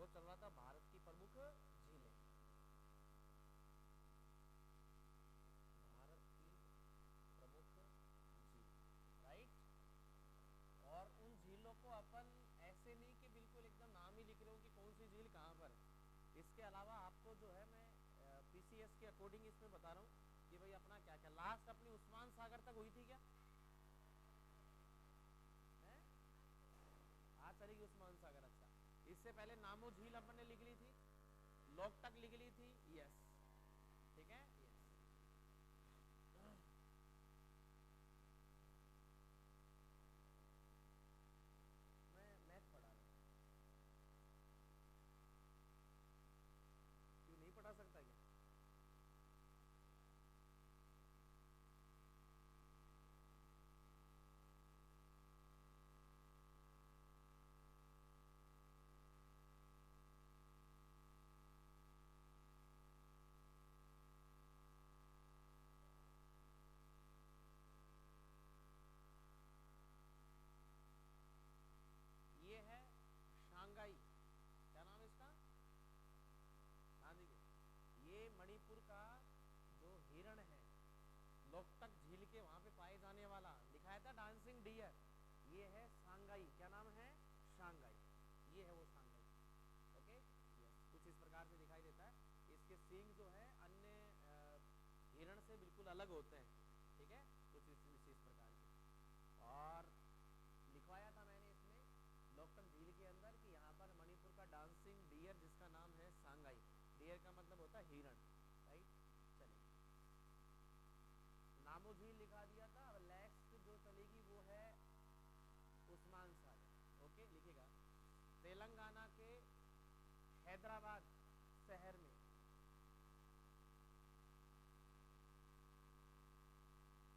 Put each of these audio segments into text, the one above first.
वो चल रहा था भारत की प्रमुख झीलें, भारत की प्रमुख झील, राइट। और उन झीलों को अपन ऐसे नहीं कि बिल्कुल एकदम नाम ही लिख रहे हो कि कौन सी झील कहाँ पर है। इसके अलावा आपको जो है मैं पीसीएस के अकॉर्डिंग इसमें बता रहा हूँ कि भाई अपना क्या क्या लास्ट अपनी उस्मान सागर तक हुई थी क्या है? आज चलेगी उस्मान सागर। अच्छा, इससे पहले नामो झील अपन ने लिख ली थी, लोकटक लिख ली थी, यस, ठीक है, यस। मैं मैथ पढ़ा रहा हूँ, क्यों नहीं पढ़ा सकता क्या? ये है शांघाई, क्या नाम है इसका? हाँ देखिए, ये मणिपुर का जो हिरण है, लोकटक झील के वहां पे पाए जाने वाला, दिखाया था डांसिंग डियर, ये है सांगाई। क्या नाम है? शांघाई, ये है वो शांघाई। ओके, यस, कुछ इस प्रकार से दिखाई देता है। इसके सींग जो है अन्य हिरण से बिल्कुल अलग होते हैं, ठीक है, कुछ इस प्रकार के। और लिखवाया था मैंने इसमें लोकटक झील के अंदर कि यहाँ पर मणिपुर का डांसिंग डियर जिसका नाम है सांगाई, डियर का मतलब होता है हिरण, राइट। चलिए, नामो झील लिखा दिया था। अब नेक्स्ट जो चलेगी वो है उस्मान सागर। ओके, लिखेगा तेलंगाना के हैदराबाद शहर में,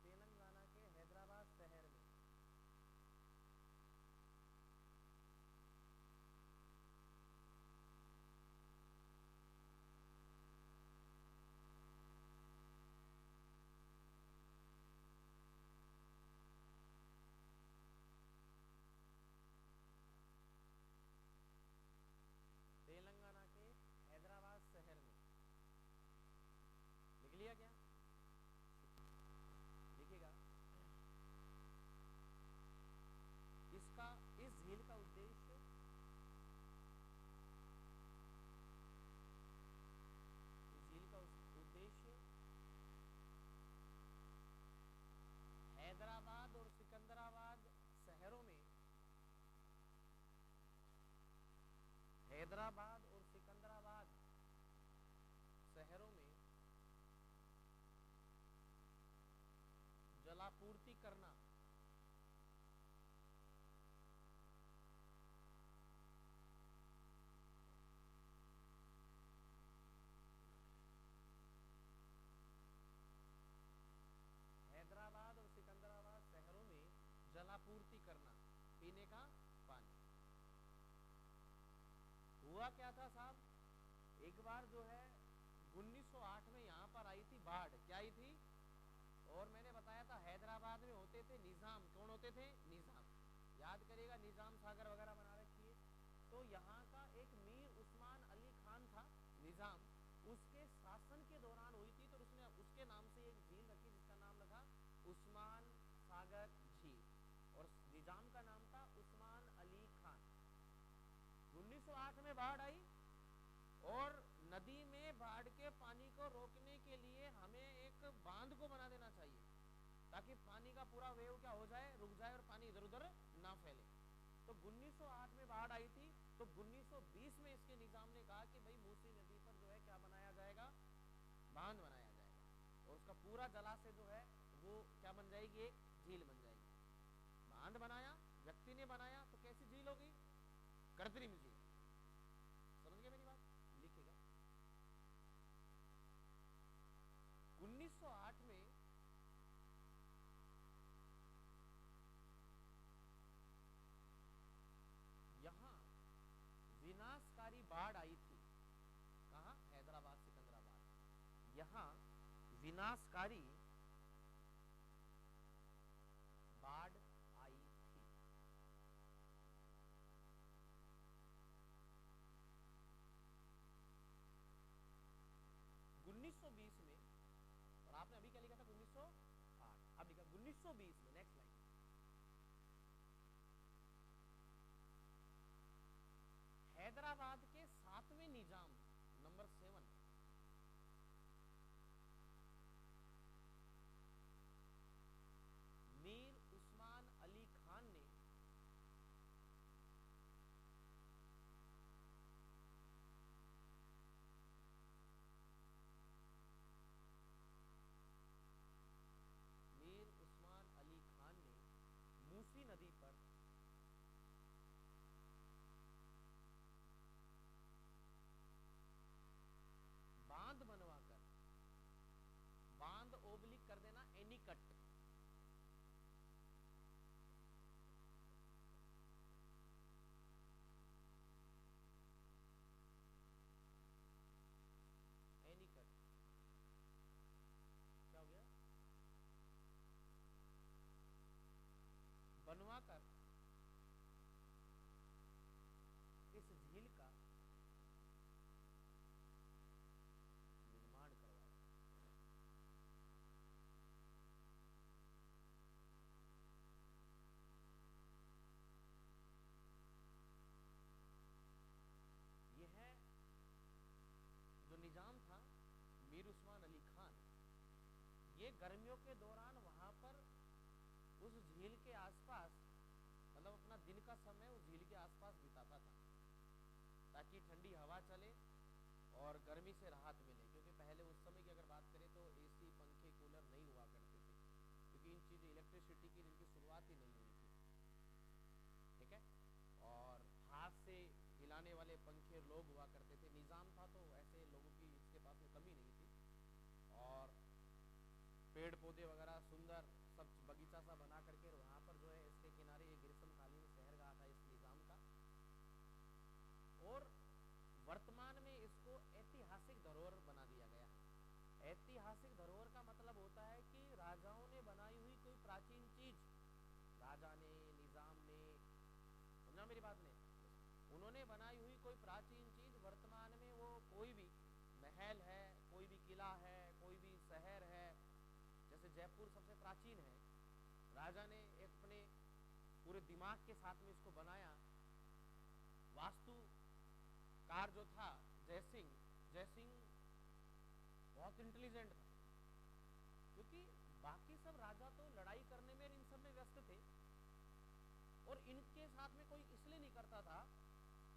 तेलंगाना के हैदराबाद शहर में तेलंगाना के हैदराबाद शहर में, लिख लिया क्या? लिखेगा इसका, इस झील का उद्देश्य, इस झील का उद्देश्य हैदराबाद और सिकंदराबाद शहरों में, हैदराबाद और सिकंदराबाद शहरों में जलापूर्ति करना, हैदराबाद और सिकंदराबाद शहरों में जलापूर्ति करना, पीने का पानी। हुआ क्या था साहब, एक बार जो है 1908 में यहाँ पर आई थी बाढ़, क्या आई थी? और मैंने बताया था हैदराबाद में होते थे निजाम, कौन होते थे? निजाम, याद करिएगा, निजाम सागर वगैरह बना रखी है। तो यहाँ का एक मीर उस्मान अली खान था निजाम, उसके शासन के दौरान हुई थी, तो उसने उसके नाम से एक झील रखी जिसका नाम रखा उस्मान सागर झील, और निजाम का नाम था उस्मान अली खान। 1908 में बाढ़ आई, और नदी में बाढ़ के पानी को रोकने के लिए हमें एक बांध को बना देना चाहिए ताकि पानी का पूरा वेव क्या हो जाए, रुक जाए और पानी इधर उधर ना फैले। तो 1908 में बाढ़ आई थी, तो 1920 में इसके निजाम ने कहा कि भाई मूसी नदी पर जो है क्या बनाया जाएगा, बांध बनाया जाएगा, और उसका पूरा जलाशय जो है वो क्या बन जाएगी, एक झील बन जाएगी। बांध बनाया, व्यक्ति ने बनाया, तो कैसी झील होगी? कृत्रिम झील। समझ गए मेरी बात? लिखेगा 1908 में यहां विनाशकारी बाढ़ आई थी। कहा? हैदराबाद सिकंदराबाद, यहां विनाशकारी बाढ़ आई थी। 1920 में, नेक्स्ट लाइन, हैदराबाद के 7वें निजाम नंबर 7, मीर उस्मान अली खान ने मूसी नदी पर बांध बनवाकर, बांध ओब्लिक कर देना एनीकट, एनीकट क्या हो गया, बनवाकर इस झील का निर्माण करवाया। यह है जो निजाम था मीर उस्मान अली खान, ये गर्मियों के दौरान वहां पर उस झील के आसपास, मतलब अपना दिन का समय उस झील के आसपास बिताता था ताकि ठंडी हवा चले और गर्मी से राहत मिले, क्योंकि पहले उस समय की अगर बात करें तो एसी, पंखे, कूलर नहीं हुआ करते थे, क्योंकि इन चीज़ों इलेक्ट्रिसिटी की इनकी शुरुआत ही नहीं हुई थी, ठीक है। और हाथ से हिलाने वाले पंखे लोग हुआ करते थे, निजाम था तो ऐसे लोगों की इसके पास में कमी नहीं थी, और पेड़ पौधे वगैरह सुंदर सब बगीचा सा बना करके वहाँ पर जो है इसके किनारे ये ग्रीष्मकालीन शहरगाह था इस निजाम का। और वर्तमान में इसको ऐतिहासिक धरोहर बना दिया गया है। ऐतिहासिक धरोहर का मतलब होता है कि राजाओं ने बनाई हुई कोई प्राचीन चीज, राजा ने, निजाम ने, समझा मेरी बात ने, उन्होंने बनाई हुई कोई प्राचीन चीज वर्तमान में वो कोई भी महल है, कोई भी किला है, कोई भी शहर है, जैसे जयपुर सबसे प्राचीन है, राजा ने अपने पूरे दिमाग के साथ में इसको बनाया। वास्तुकार जो था जयसिंह, जयसिंह बहुत इंटेलिजेंट था, क्योंकि बाकी सब राजा तो लड़ाई करने में इन सब में व्यस्त थे, और इनके साथ में कोई इसलिए नहीं करता था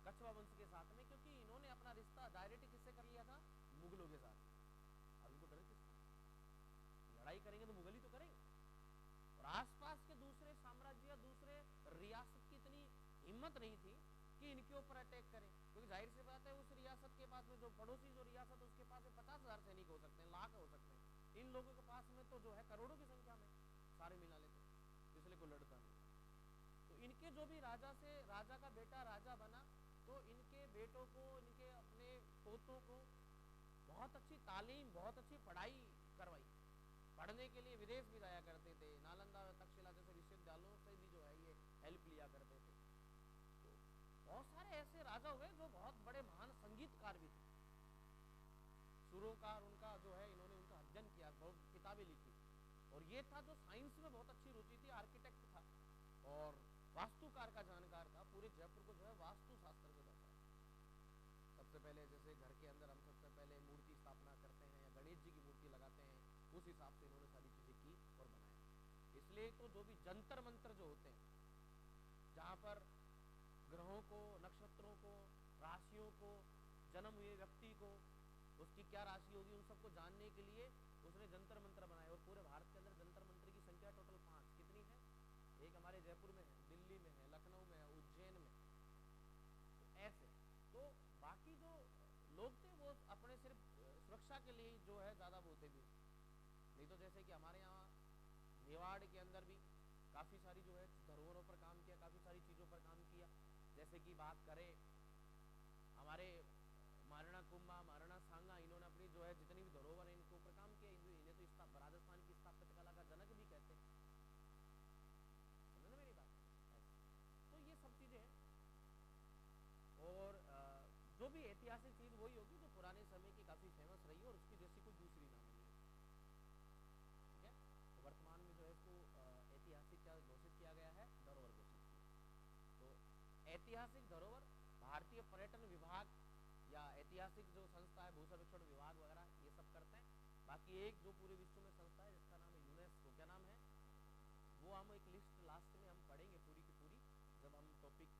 कछवा वंश के साथ में, क्योंकि इन्होंने अपना रिश्ता डायरेक्ट किससे कर लिया था, मुगलों के साथ। अब इनको डर किसका, लड़ाई करेंगे तो मुगल ही तो करेंगे, और आसपास के दूसरे साम्राज्य, दूसरे रियासत की इतनी हिम्मत नहीं थी कि इनके ऊपर अटैक करें, क्योंकि जाहिर सी बात है उस रियासत के पास में जो पड़ोसी जो रियासत उसके पास में 50,000 सैनिक हो सकते हैं, लाख हो सकते हैं, इन लोगों के पास में तो जो है करोड़ों की संख्या में सारे मिला लेते, इसलिए कोई लड़ता नहीं। तो इनके जो भी राजा से, राजा का बेटा राजा बना, तो इनके बेटों को, इनके अपने पोतों को बहुत अच्छी तालीम, बहुत अच्छी पढ़ाई करवाई, पढ़ने के लिए विदेश भी जाया करते थे, नालंदा, तक्षशिला जैसे विश्वविद्यालयों से भी जो है ये हेल्प लिया करते थे। तो बहुत सारे ऐसे राजा हुए जो बहुत बड़े महान संगीतकार भी थे, सुरोकार उनका जो है, इन्होंने उनका अध्ययन किया, बहुत किताबें लिखी, और ये था जो साइंस में बहुत अच्छी रुचि थी, आर्किटेक्ट था और वास्तुकार का जानकार था, पूरे जयपुर को जो है वास्तु शास्त्र से दर्शाया। सबसे पहले जैसे घर के अंदर हम सबसे पहले मूर्ति स्थापना करते हैं या गणेश जी की मूर्ति लगाते हैं, उस हिसाब से इन्होंने सारी चीजें की और बनाया। इसलिए तो जो भी जंतर मंत्र जो होते हैं, जहाँ पर ग्रहों को, नक्षत्रों को, राशियों को, जन्म हुए व्यक्ति को उसकी क्या राशि होगी उन सबको जानने के लिए उसने जंतर मंत्र बनाए, और पूरे भारत के अंदर जंतर मंत्र की संख्या टोटल 5 कितनी है, एक हमारे जयपुर में है, दिल्ली में है, लखनऊ में है, उज्जैन में, तो ऐसे। तो बाकी जो लोग थे वो अपने सिर्फ सुरक्षा के लिए जो है ज्यादा वो थे भी, नहीं तो जैसे कि हमारे यहाँ मेवाड़ के अंदर भी काफी सारी जो है धरोहरों पर काम किया, काफी सारी चीजों पर काम किया। जैसे कि बात करें हमारे महाराणा कुंभा, महाराणा सांगा, इन्होंने अपनी जो है जितनी भी धरोहर है इनके ऊपर काम किया, इन्हें तो राजस्थान की स्थापत्य कला का जनक भी कहते हैं, समझे ना मेरी बात। तो ये सब चीजें हैं, और जो भी ऐतिहासिक चीज वही होगी जो पुराने समय की काफी फेमस रही है और उसकी जैसी कोई दूसरी ना मिली, ठीक है। तो वर्तमान में जो है इसको ऐतिहासिक धरोहर भारतीय पर्यटन विभाग या ऐतिहासिक जो संस्था है, भू सर्वेक्षण विभाग वगैरह ये सब करते हैं। बाकी एक जो पूरे विश्व में संस्था है जिसका नाम है यूनेस्को, क्या नाम है वो हम एक लिस्ट लास्ट में हम पढ़ेंगे पूरी की पूरी, जब हम टॉपिक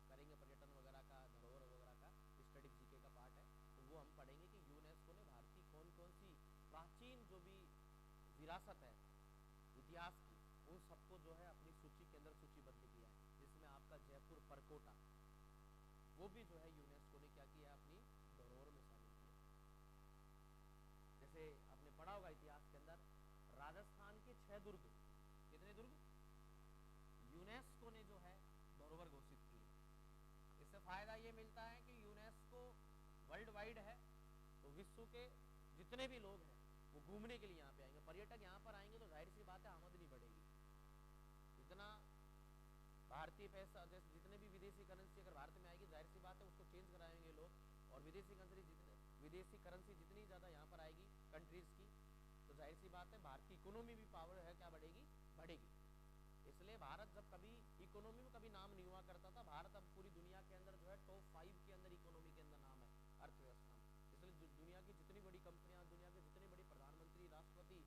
करेंगे पर्यटन वगैरह का, धरोहर वगैरह का, स्टैटिक जीके का पार्ट है, तो वो हम पढ़ेंगे कि यूनेस्को ने भारतीय कौन कौन सी प्राचीन जो भी विरासत है इतिहास की, उन सबको जो है अपनी सूची के अंदर सूचीबद्ध किया है, जिसमें आपका जयपुर परकोटा वो भी जो है यूनेस्को ने क्या किया, अपनी धरोहर में शामिल किया। जैसे आपने पढ़ा होगा इतिहास के अंदर, राजस्थान के 6 दुर्ग, कितने दुर्ग यूनेस्को ने जो है धरोहर घोषित किए। इससे फायदा ये मिलता है कि यूनेस्को वर्ल्ड वाइड है, तो विश्व के जितने भी लोग हैं वो घूमने के लिए यहाँ पे आएंगे, पर्यटक यहाँ पर आएंगे तो जाहिर सी बात है आमदनी बढ़ेगी। जितना भारतीय पैसा, जैसे जितने भी विदेशी करेंसी अगर भारत में आएगी, जाहिर सी बात है उसको चेंज कराएंगे लोग, और विदेशी करेंसी जितनी ज्यादा यहाँ पर आएगी कंट्रीज की, तो जाहिर सी बात है भारत की इकोनॉमी भी पावर है क्या बढ़ेगी, बढ़ेगी। इसलिए भारत जब कभी इकोनॉमी में कभी नाम नहीं हुआ करता था, भारत अब पूरी दुनिया के अंदर जो है टॉप 5 के अंदर इकोनॉमी के अंदर नाम है अर्थव्यवस्था में। इसलिए दुनिया की जितनी बड़ी कंपनियां, दुनिया के जितने बड़े प्रधानमंत्री, राष्ट्रपति,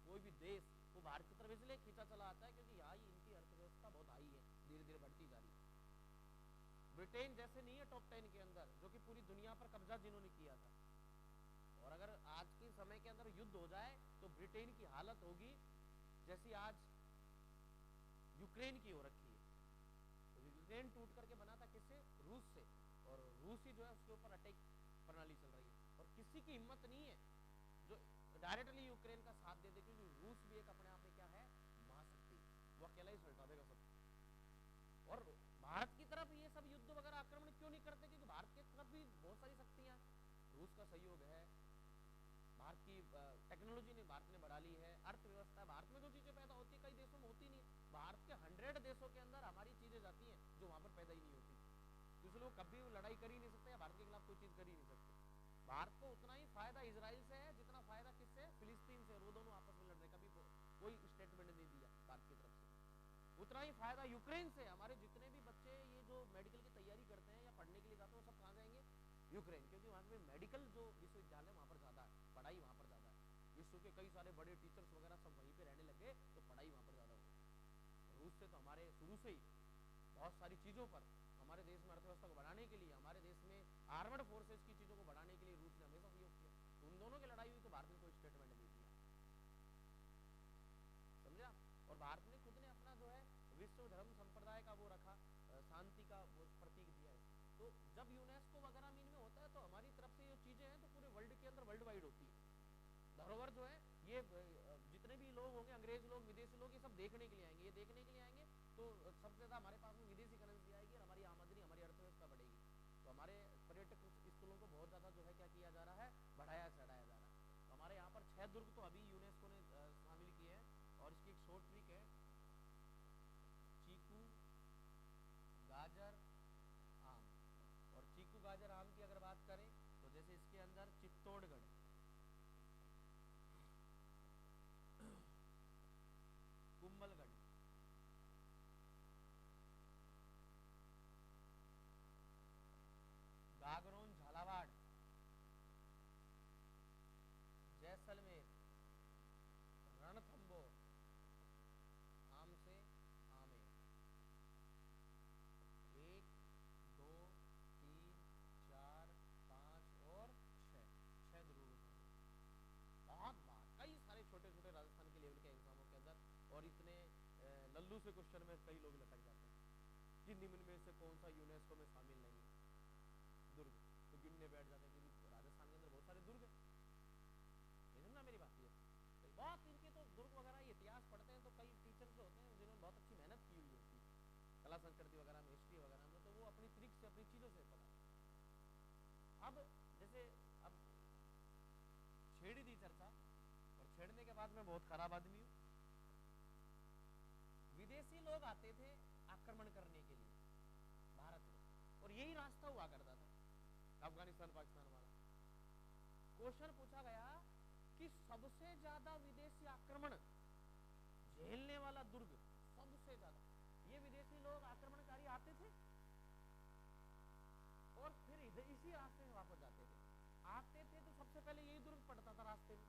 कोई भी देश वो भारत की तरफ इसलिए खींचा चला आता है क्योंकि यहाँ इनकी अर्थव्यवस्था बहुत हाई है, धीरे धीरे बढ़ती जा रही है। ब्रिटेन जैसे नहीं है टॉप 10 के अंदर, जो कि पूरी दुनिया पर कब्जा जिन्होंने किया था, और अगर आज के समय के अंदर युद्ध हो जाए तो ब्रिटेन की हालत होगी जैसी आज यूक्रेन की हो रखी है। तो यूक्रेन टूट करके बना था किससे, रूस से, और रूस ही जो है उसके ऊपर अटैक प्रणाली चल रही है, और किसी की हिम्मत नहीं है जो डायरेक्टली यूक्रेन का साथ दे दे, क्योंकि रूस भी एक अपने आप में क्या है, महाशक्ति, वो अकेला ही सल्टा देगा सब। और भारत की तरफ ये सब युद्ध वगैरह आक्रमण क्यों नहीं करते, क्योंकि भारत की तरफ भी बहुत सारी शक्तियां, रूस का सहयोग है, भारत की टेक्नोलॉजी ने भारत ने बढ़ा ली है, अर्थव्यवस्था भारत में जो चीजें पैदा होती है कई देशों में होती नहीं। भारत के 100 देशों के अंदर हमारी चीजें जाती हैं जो वहां पर पैदा ही नहीं होती, इसलिए वो कभी लड़ाई कर ही नहीं सकते या भारत के खिलाफ कोई चीज कर ही नहीं सकते। भारत को उतना ही फायदा इजराइल से है जितना फायदा किससे, फिलिस्तीन से, वो दोनों आपस में लड़ रहे, कभी कोई स्टेटमेंट नहीं दिया भारत की तरफ से। उतना ही फायदा यूक्रेन से, हमारे जितने भी बच्चे ये जो मेडिकल की तैयारी करते हैं या पढ़ने के लिए जाते हैं वो सब कहाँ जाएंगे, यूक्रेन, क्योंकि वहां पे मेडिकल जो विश्वविद्यालय वहां पर ज्यादा है, पढ़ाई वहां पर ज्यादा है, विश्व के कई सारे बड़े टीचर्स वगैरह सब वहीं पे रहने लगे, तो पढ़ाई वहां पर ज्यादा होगी। रूस से तो हमारे शुरू से ही बहुत सारी चीजों पर, हमारे देश में अर्थव्यवस्था को बढ़ाने के लिए, हमारे देश में आर्मड फोर्सेस की चीजों को बढ़ाने के लिए रूस ने हमेशा सहयोग किया। तो उन दोनों की लड़ाई हुई तो भारत ने कोई स्टेटमेंट नहीं दिया, समझा। और भारत ने खुद ने अपना जो है विश्व धर्म संप्रदाय का वो रखा, शांति का वो प्रतीक दिया है। तो जब यूनेस्को वगैरह में होता है तो हमारी तरफ से जो चीजें हैं तो पूरे वर्ल्ड के अंदर वर्ल्ड वाइड होती है। धरोहर जो है ये जितने भी लोग होंगे, अंग्रेज लोग, विदेशी लोग, ये सब देखने के लिए आएंगे, ये देखने के लिए आएंगे तो सबसे ज्यादा हमारे पास में विदेशी करेंसी आएगी और हमारी आमदनी, हमारी अर्थव्यवस्था बढ़ेगी। तो हमारे पर्यटक स्थलों को बहुत ज्यादा जो है क्या किया जा रहा है, बढ़ाया चढ़ाया जा रहा है। तो हमारे यहाँ पर 6 दुर्ग तो अभी यूनेस्को ने शामिल किए हैं, और इसकी एक शॉर्ट ट्रिक है, चीकू, गाजर, आम। और चीकू, गाजर, आम की अगर बात करें तो जैसे इसके अंदर चित्तौड़गढ़, कुंभलगढ़, गागरोन, झालावाड़, जैसलमेर, रणथंबोर, आम से आमेर, 1 2 3 4 5 और 6 दुर्ग। बहुत बार कई सारे छोटे छोटे राजस्थान के लेवल के एग्जामों के अंदर, और इतने लल्लू से क्वेश्चन में कई लोग लटक जाते हैं कि निम्न में से कौन सा यूनेस्को में शामिल नहीं है, दुर्ग, तो गिनने बैठ जाते हैं, क्योंकि राजस्थान के अंदर बहुत सारे दुर्ग है, समझा मेरी बात। ये तो बहुत इनके तो दुर्ग वगैरह इतिहास पढ़ते हैं तो कई टीचर्स जो होते हैं जिन्होंने बहुत अच्छी मेहनत की हुई होती है कला संस्कृति वगैरह में, हिस्ट्री वगैरह में, तो वो अपनी ट्रिक से, अपनी चीजों से पढ़ा। अब जैसे अब छेड़ी दी चर्चा, और छेड़ने के बाद मैं बहुत खराब आदमी हूँ। विदेशी लोग आते थे आक्रमण करने के लिए भारत में, और यही रास्ता हुआ करता था अफगानिस्तान पाकिस्तान वाला। क्वेश्चन पूछा गया कि सबसे ज्यादा विदेशी आक्रमण झेलने वाला दुर्ग, सबसे ज्यादा ये विदेशी लोग आक्रमणकारी आते थे इसी रास्ते में वापस जाते थे। आते थे तो सबसे पहले यही दुर्ग पड़ता था रास्ते में,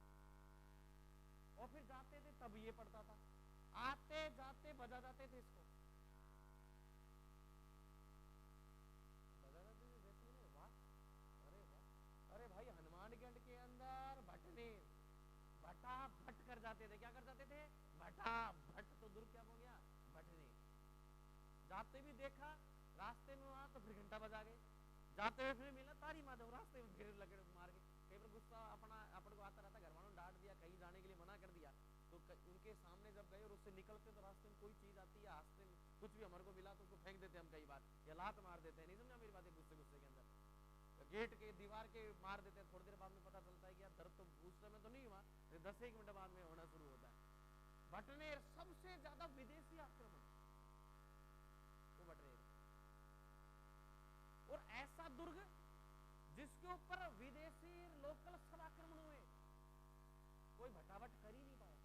और फिर जाते थे तब ये पड़ता था, आते जाते बजा जाते थे इसको, बजा जाते थे जैसे नहीं। वाह, अरे वाह, अरे भाई हनुमानगढ़ के अंदर भटने भटा भट कर जाते थे। क्या कर जाते थे? भटा भट। तो दुर्ग क्या हो गया? भटने। जाते भी देखा रास्ते में वहां तो फिर घंटा बजा गए, जाते हुए फिर मिला तारी माधव, रास्ते में फिर लगे मार के। कई बार गुस्सा अपन को आता रहता, घर वालों ने डांट दिया, कहीं जाने के लिए मना कर दिया, तो उनके सामने जब गए और उससे निकलते तो रास्ते में कोई चीज आती है, रास्ते में कुछ भी हमारे को मिला तो उसको फेंक देते हम कई बार, या लात मार देते हैं। नहीं समझा मेरी बात? गुस्से गुस्से के अंदर गेट के दीवार के मार देते हैं। थोड़ी देर बाद में पता चलता है कि यार दर्द तो उस समय तो नहीं हुआ, 10 मिनट बाद में होना शुरू होता है। बटनेर सबसे ज्यादा विदेशी आक्रमण वो बटनेर, और ऐसा दुर्ग जिसके ऊपर विदेशी लोकल सब आक्रमण हुए, कोई भटाभट कर ही नहीं पाया।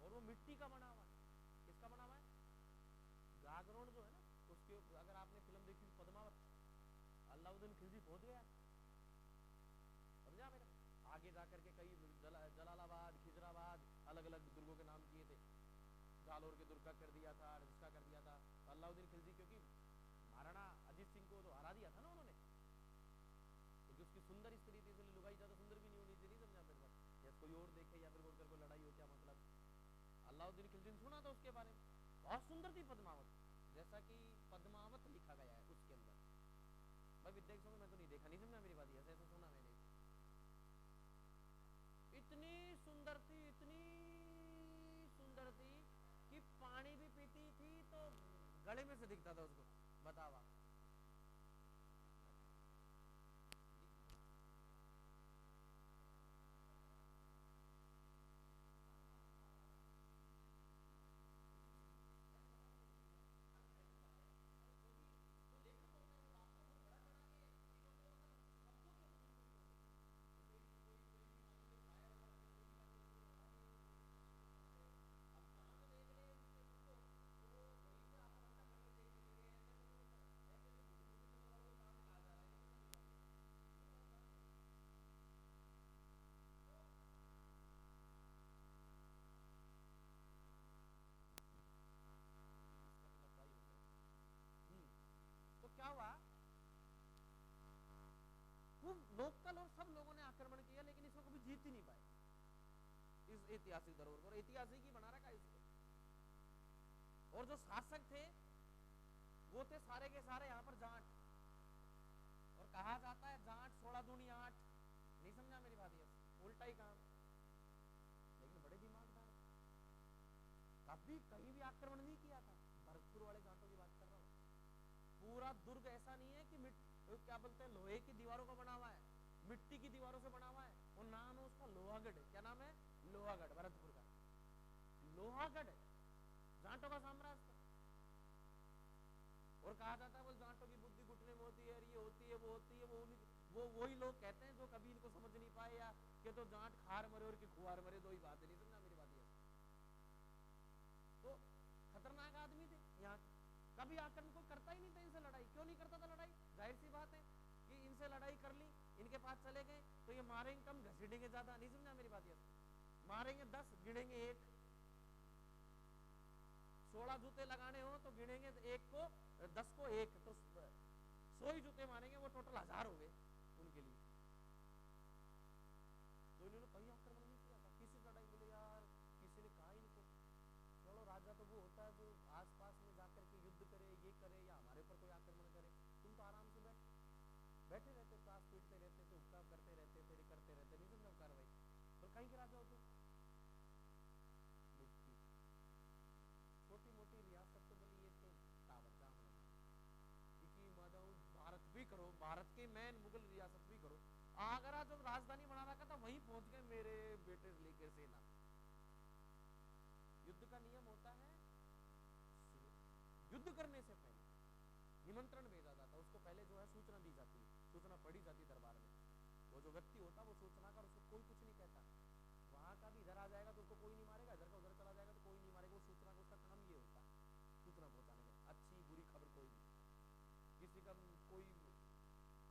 और वो मिट्टी का बना हुआ है। किसका बना हुआ है? गागरोन जो है ना, उसके अगर आपने फिल्म देखी पद्मावत, अलाउद्दीन खिलजी पहुंच गया, समझा मेरा? आगे जाकर के कई जलालाबाद, खिजराबाद, अलग अलग दुर्गों के नाम किए थे। जालोर के दुर्ग का कर दिया था, जिसका कर दिया था अलाउद्दीन खिलजी, क्योंकि महाराणा अजीत सिंह को तो हरा दिया था ना उन्होंने, क्योंकि उसकी सुंदर स्त्री थी, इसलिए लुगाई ज्यादा सुंदर भी नहीं होनी चाहिए। समझा मेरे पास? या कोई और देखे या फिर उनकर कोई लड़ाई हो, क्या मतलब? अलाउद्दीन खिलजी ने सुना था उसके बारे में, बहुत सुंदर थी पद्मावत, जैसा कि पद्मावत लिखा गया है उसके अंदर। भाई विद्या में मैं तो नहीं देखा, नहीं समझा मेरी बात? ऐसा ऐसा सुना मैंने। इतनी सुंदर थी, इतनी सुंदर थी कि पानी भी पीती थी तो गले में से दिखता था उसको। बतावा, तो क्या हुआ? खूब लोकल और सब लोगों ने आक्रमण किया, लेकिन इसको कभी जीत ही नहीं पाए, इस ऐतिहासिक धरोहर को। और ऐतिहासिक ही बना रखा इसको। और जो शासक थे वो थे सारे के सारे यहाँ पर जाट, और कहा जाता है जाट 16 दूनी 8। नहीं समझा मेरी बात? ये उल्टा ही काम, लेकिन बड़े दिमागदार, कभी कहीं भी आक्रमण नहीं किया था। भरतपुर वाले जाटों की बात कर रहा हूँ। पूरा दुर्ग ऐसा नहीं है कि क्या बोलते हैं, लोहे की दीवारों का बना हुआ है, मिट्टी की दीवारों से बना हुआ है। वो नाम है उसका लोहागढ़। क्या नाम है? लोहागढ़, भरतपुर का लोहागढ़, जाटों का साम्राज्य। और कहा जाता है वो जाटों की बुद्धि घुटने में होती है, ये होती है, वो होती है। वो वही लोग कहते हैं जो कभी इनको समझ नहीं पाए, या कि तो जाट खार मरे और कि खुआर मरे, दो ही बात है। नहीं समझा मेरी बात? ये तो खतरनाक आदमी थे यहाँ, कभी आक्रमण कोई करता ही नहीं था इनसे लड़ाई। क्यों नहीं करता था लड़ाई? जाहिर सी बात है कि इनसे लड़ाई कर ली, इनके पास चले गए तो ये मारेंगे कम, घसीटेंगे ज्यादा। नहीं समझा मेरी बात? ये मारेंगे 10, गिनेंगे 1। 16 जूते लगाने हो तो गिनेंगे 1 को, 10 को 1, तो 100 ही जूते मारेंगे, वो टोटल 1000 हो गए उनके लिए। तो इन्होंने कहीं आक्रमण नहीं किया था, किसी लड़ाई बोले यार किसी ने कहा इनको चलो राजा तो वो होता है जो आसपास में जाकर के युद्ध करे, ये करे, या हमारे ऊपर कोई आक्रमण करे। तुम तो आराम से बैठे रहते, क्लास पीटते रहते थे, उपकार करते रहते थे, करते रहते, नहीं समझा कार्रवाई। तो कहीं के राजा हो तुम? छोटी मोटी रियासत तो बोली ये तो तावत जाम है, भारत भी करो, भारत के मेन मुगल रियासत भी करो। आगरा जब राजधानी बना रखा था वहीं पहुंच गए मेरे बेटे लेकर सेना। युद्ध का नियम होता है, युद्ध करने से पहले निमंत्रण भेजा जाता, उसको पहले जो है सूचना दी जाती है, सूचना पढ़ी जाती दरबार में। वो जो व्यक्ति होता है वो सूचना का, उसको कोई कुछ नहीं कहता। वहां का भी इधर आ जाएगा तो उसको कोई नहीं मारेगा, इधर का उधर चला जाएगा तो कोई नहीं मारेगा। वो सूचना का, उसका काम ये होता है सूचना पहुंचाने का, अच्छी बुरी खबर कोई भी। किसी का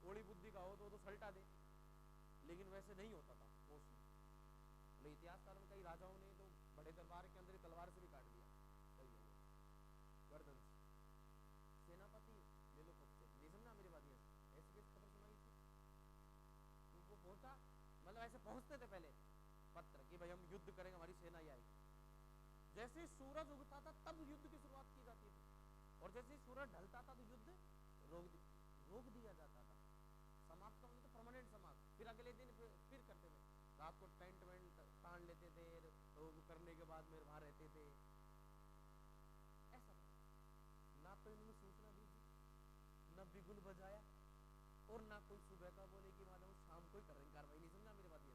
कोड़ी बुद्धि का हो तो सल्टा दे, लेकिन वैसे नहीं होता था मोस्टली। मतलब इतिहासकार में कई राजाओं ने तो बड़े दरबार के अंदर तलवार से भी काट दिया कई लोगों गर्दन से। सेनापति ले लो पहुंचे, नहीं समझा मेरी बात? ऐसी कैसी खबर सुनाई थी वो पहुंचा, मतलब ऐसे पहुंचते थे पहले पत्र कि भाई हम युद्ध करेंगे, हमारी सेना ही आएगी। जैसे ही सूरज उगता था तब युद्ध की शुरुआत की जाती थी, और जैसे ही सूरज ढलता था तो युद्ध रोक दिया जाता था। समाप्त का मतलब तो परमानेंट समाप्त। फिर अगले दिन फिर करते थे, रात को टेंट वेंट तान लेते थे, तो करने के बाद मेरे वहां रहते थे। ऐसा ना तो इन्होंने सूचना दी थी, न बिगुल बजाया, और ना कोई सुबह का बोले कि मालूम शाम को ही कर रहे कार्रवाई। नहीं समझा मेरी बात? ये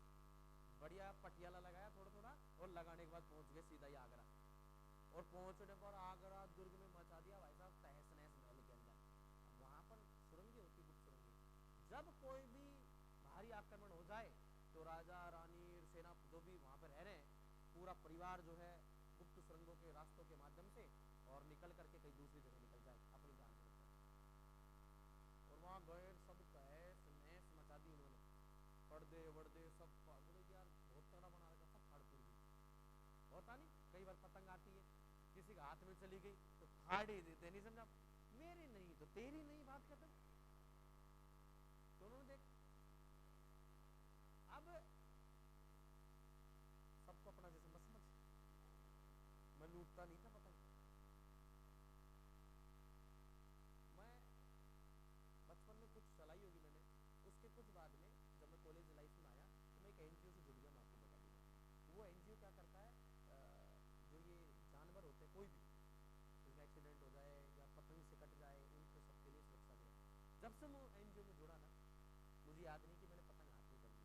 बढ़िया पटियाला लगाया थोड़ा थोड़ा, और लगाने के बाद पहुंच गए सीधा ही आगरा। और पहुंचने पर आगरा दुर्ग में मचा दिया भाई साहब तहस नहस महल के अंदर। अब वहां पर सुरंगी होती, गुप्त सुरंगी, जब कोई भी भारी आक्रमण हो जाए तो राजा रानी सेना जो भी वहां पर रह रहे हैं पूरा परिवार जो है गुप्त सुरंगों के रास्तों के माध्यम से और निकल करके कहीं दूसरी जगह निकल जाए अपनी जान से बचाए। और वहां गए सब तहस नहस मचा दी उन्होंने, पर्दे वर्दे सब बोले यार बहुत तगड़ा बना रखा, सब फाड़ फूड़ दी। होता नहीं कई बार पतंग आती है किसी के हाथ में चली गई तो फाड़ ही देते, नहीं समझा? मेरी नहीं तो तेरी नहीं, बात खत्म। तो उन्होंने देख, अब सबको अपना जैसे मत समझ, मैं लूटता नहीं था पतंग। मैं बचपन में कुछ चलाई होगी मैंने, उसके कुछ बाद में जब मैं कॉलेज लाइफ में आया तो मैं एक एनजीओ से जुड़ गया। मैं आपको बता दूंगा वो एनजीओ क्या करता है, जो ये जानवर होते हैं कोई भी जिसका एक्सीडेंट हो जाए या पतंग से कट जाए उनके सबके लिए सुरक्षा में। जब से मैं एनजीओ में जुड़ा ना, मुझे याद नहीं कि मैंने पतंग हाथ में कर ली,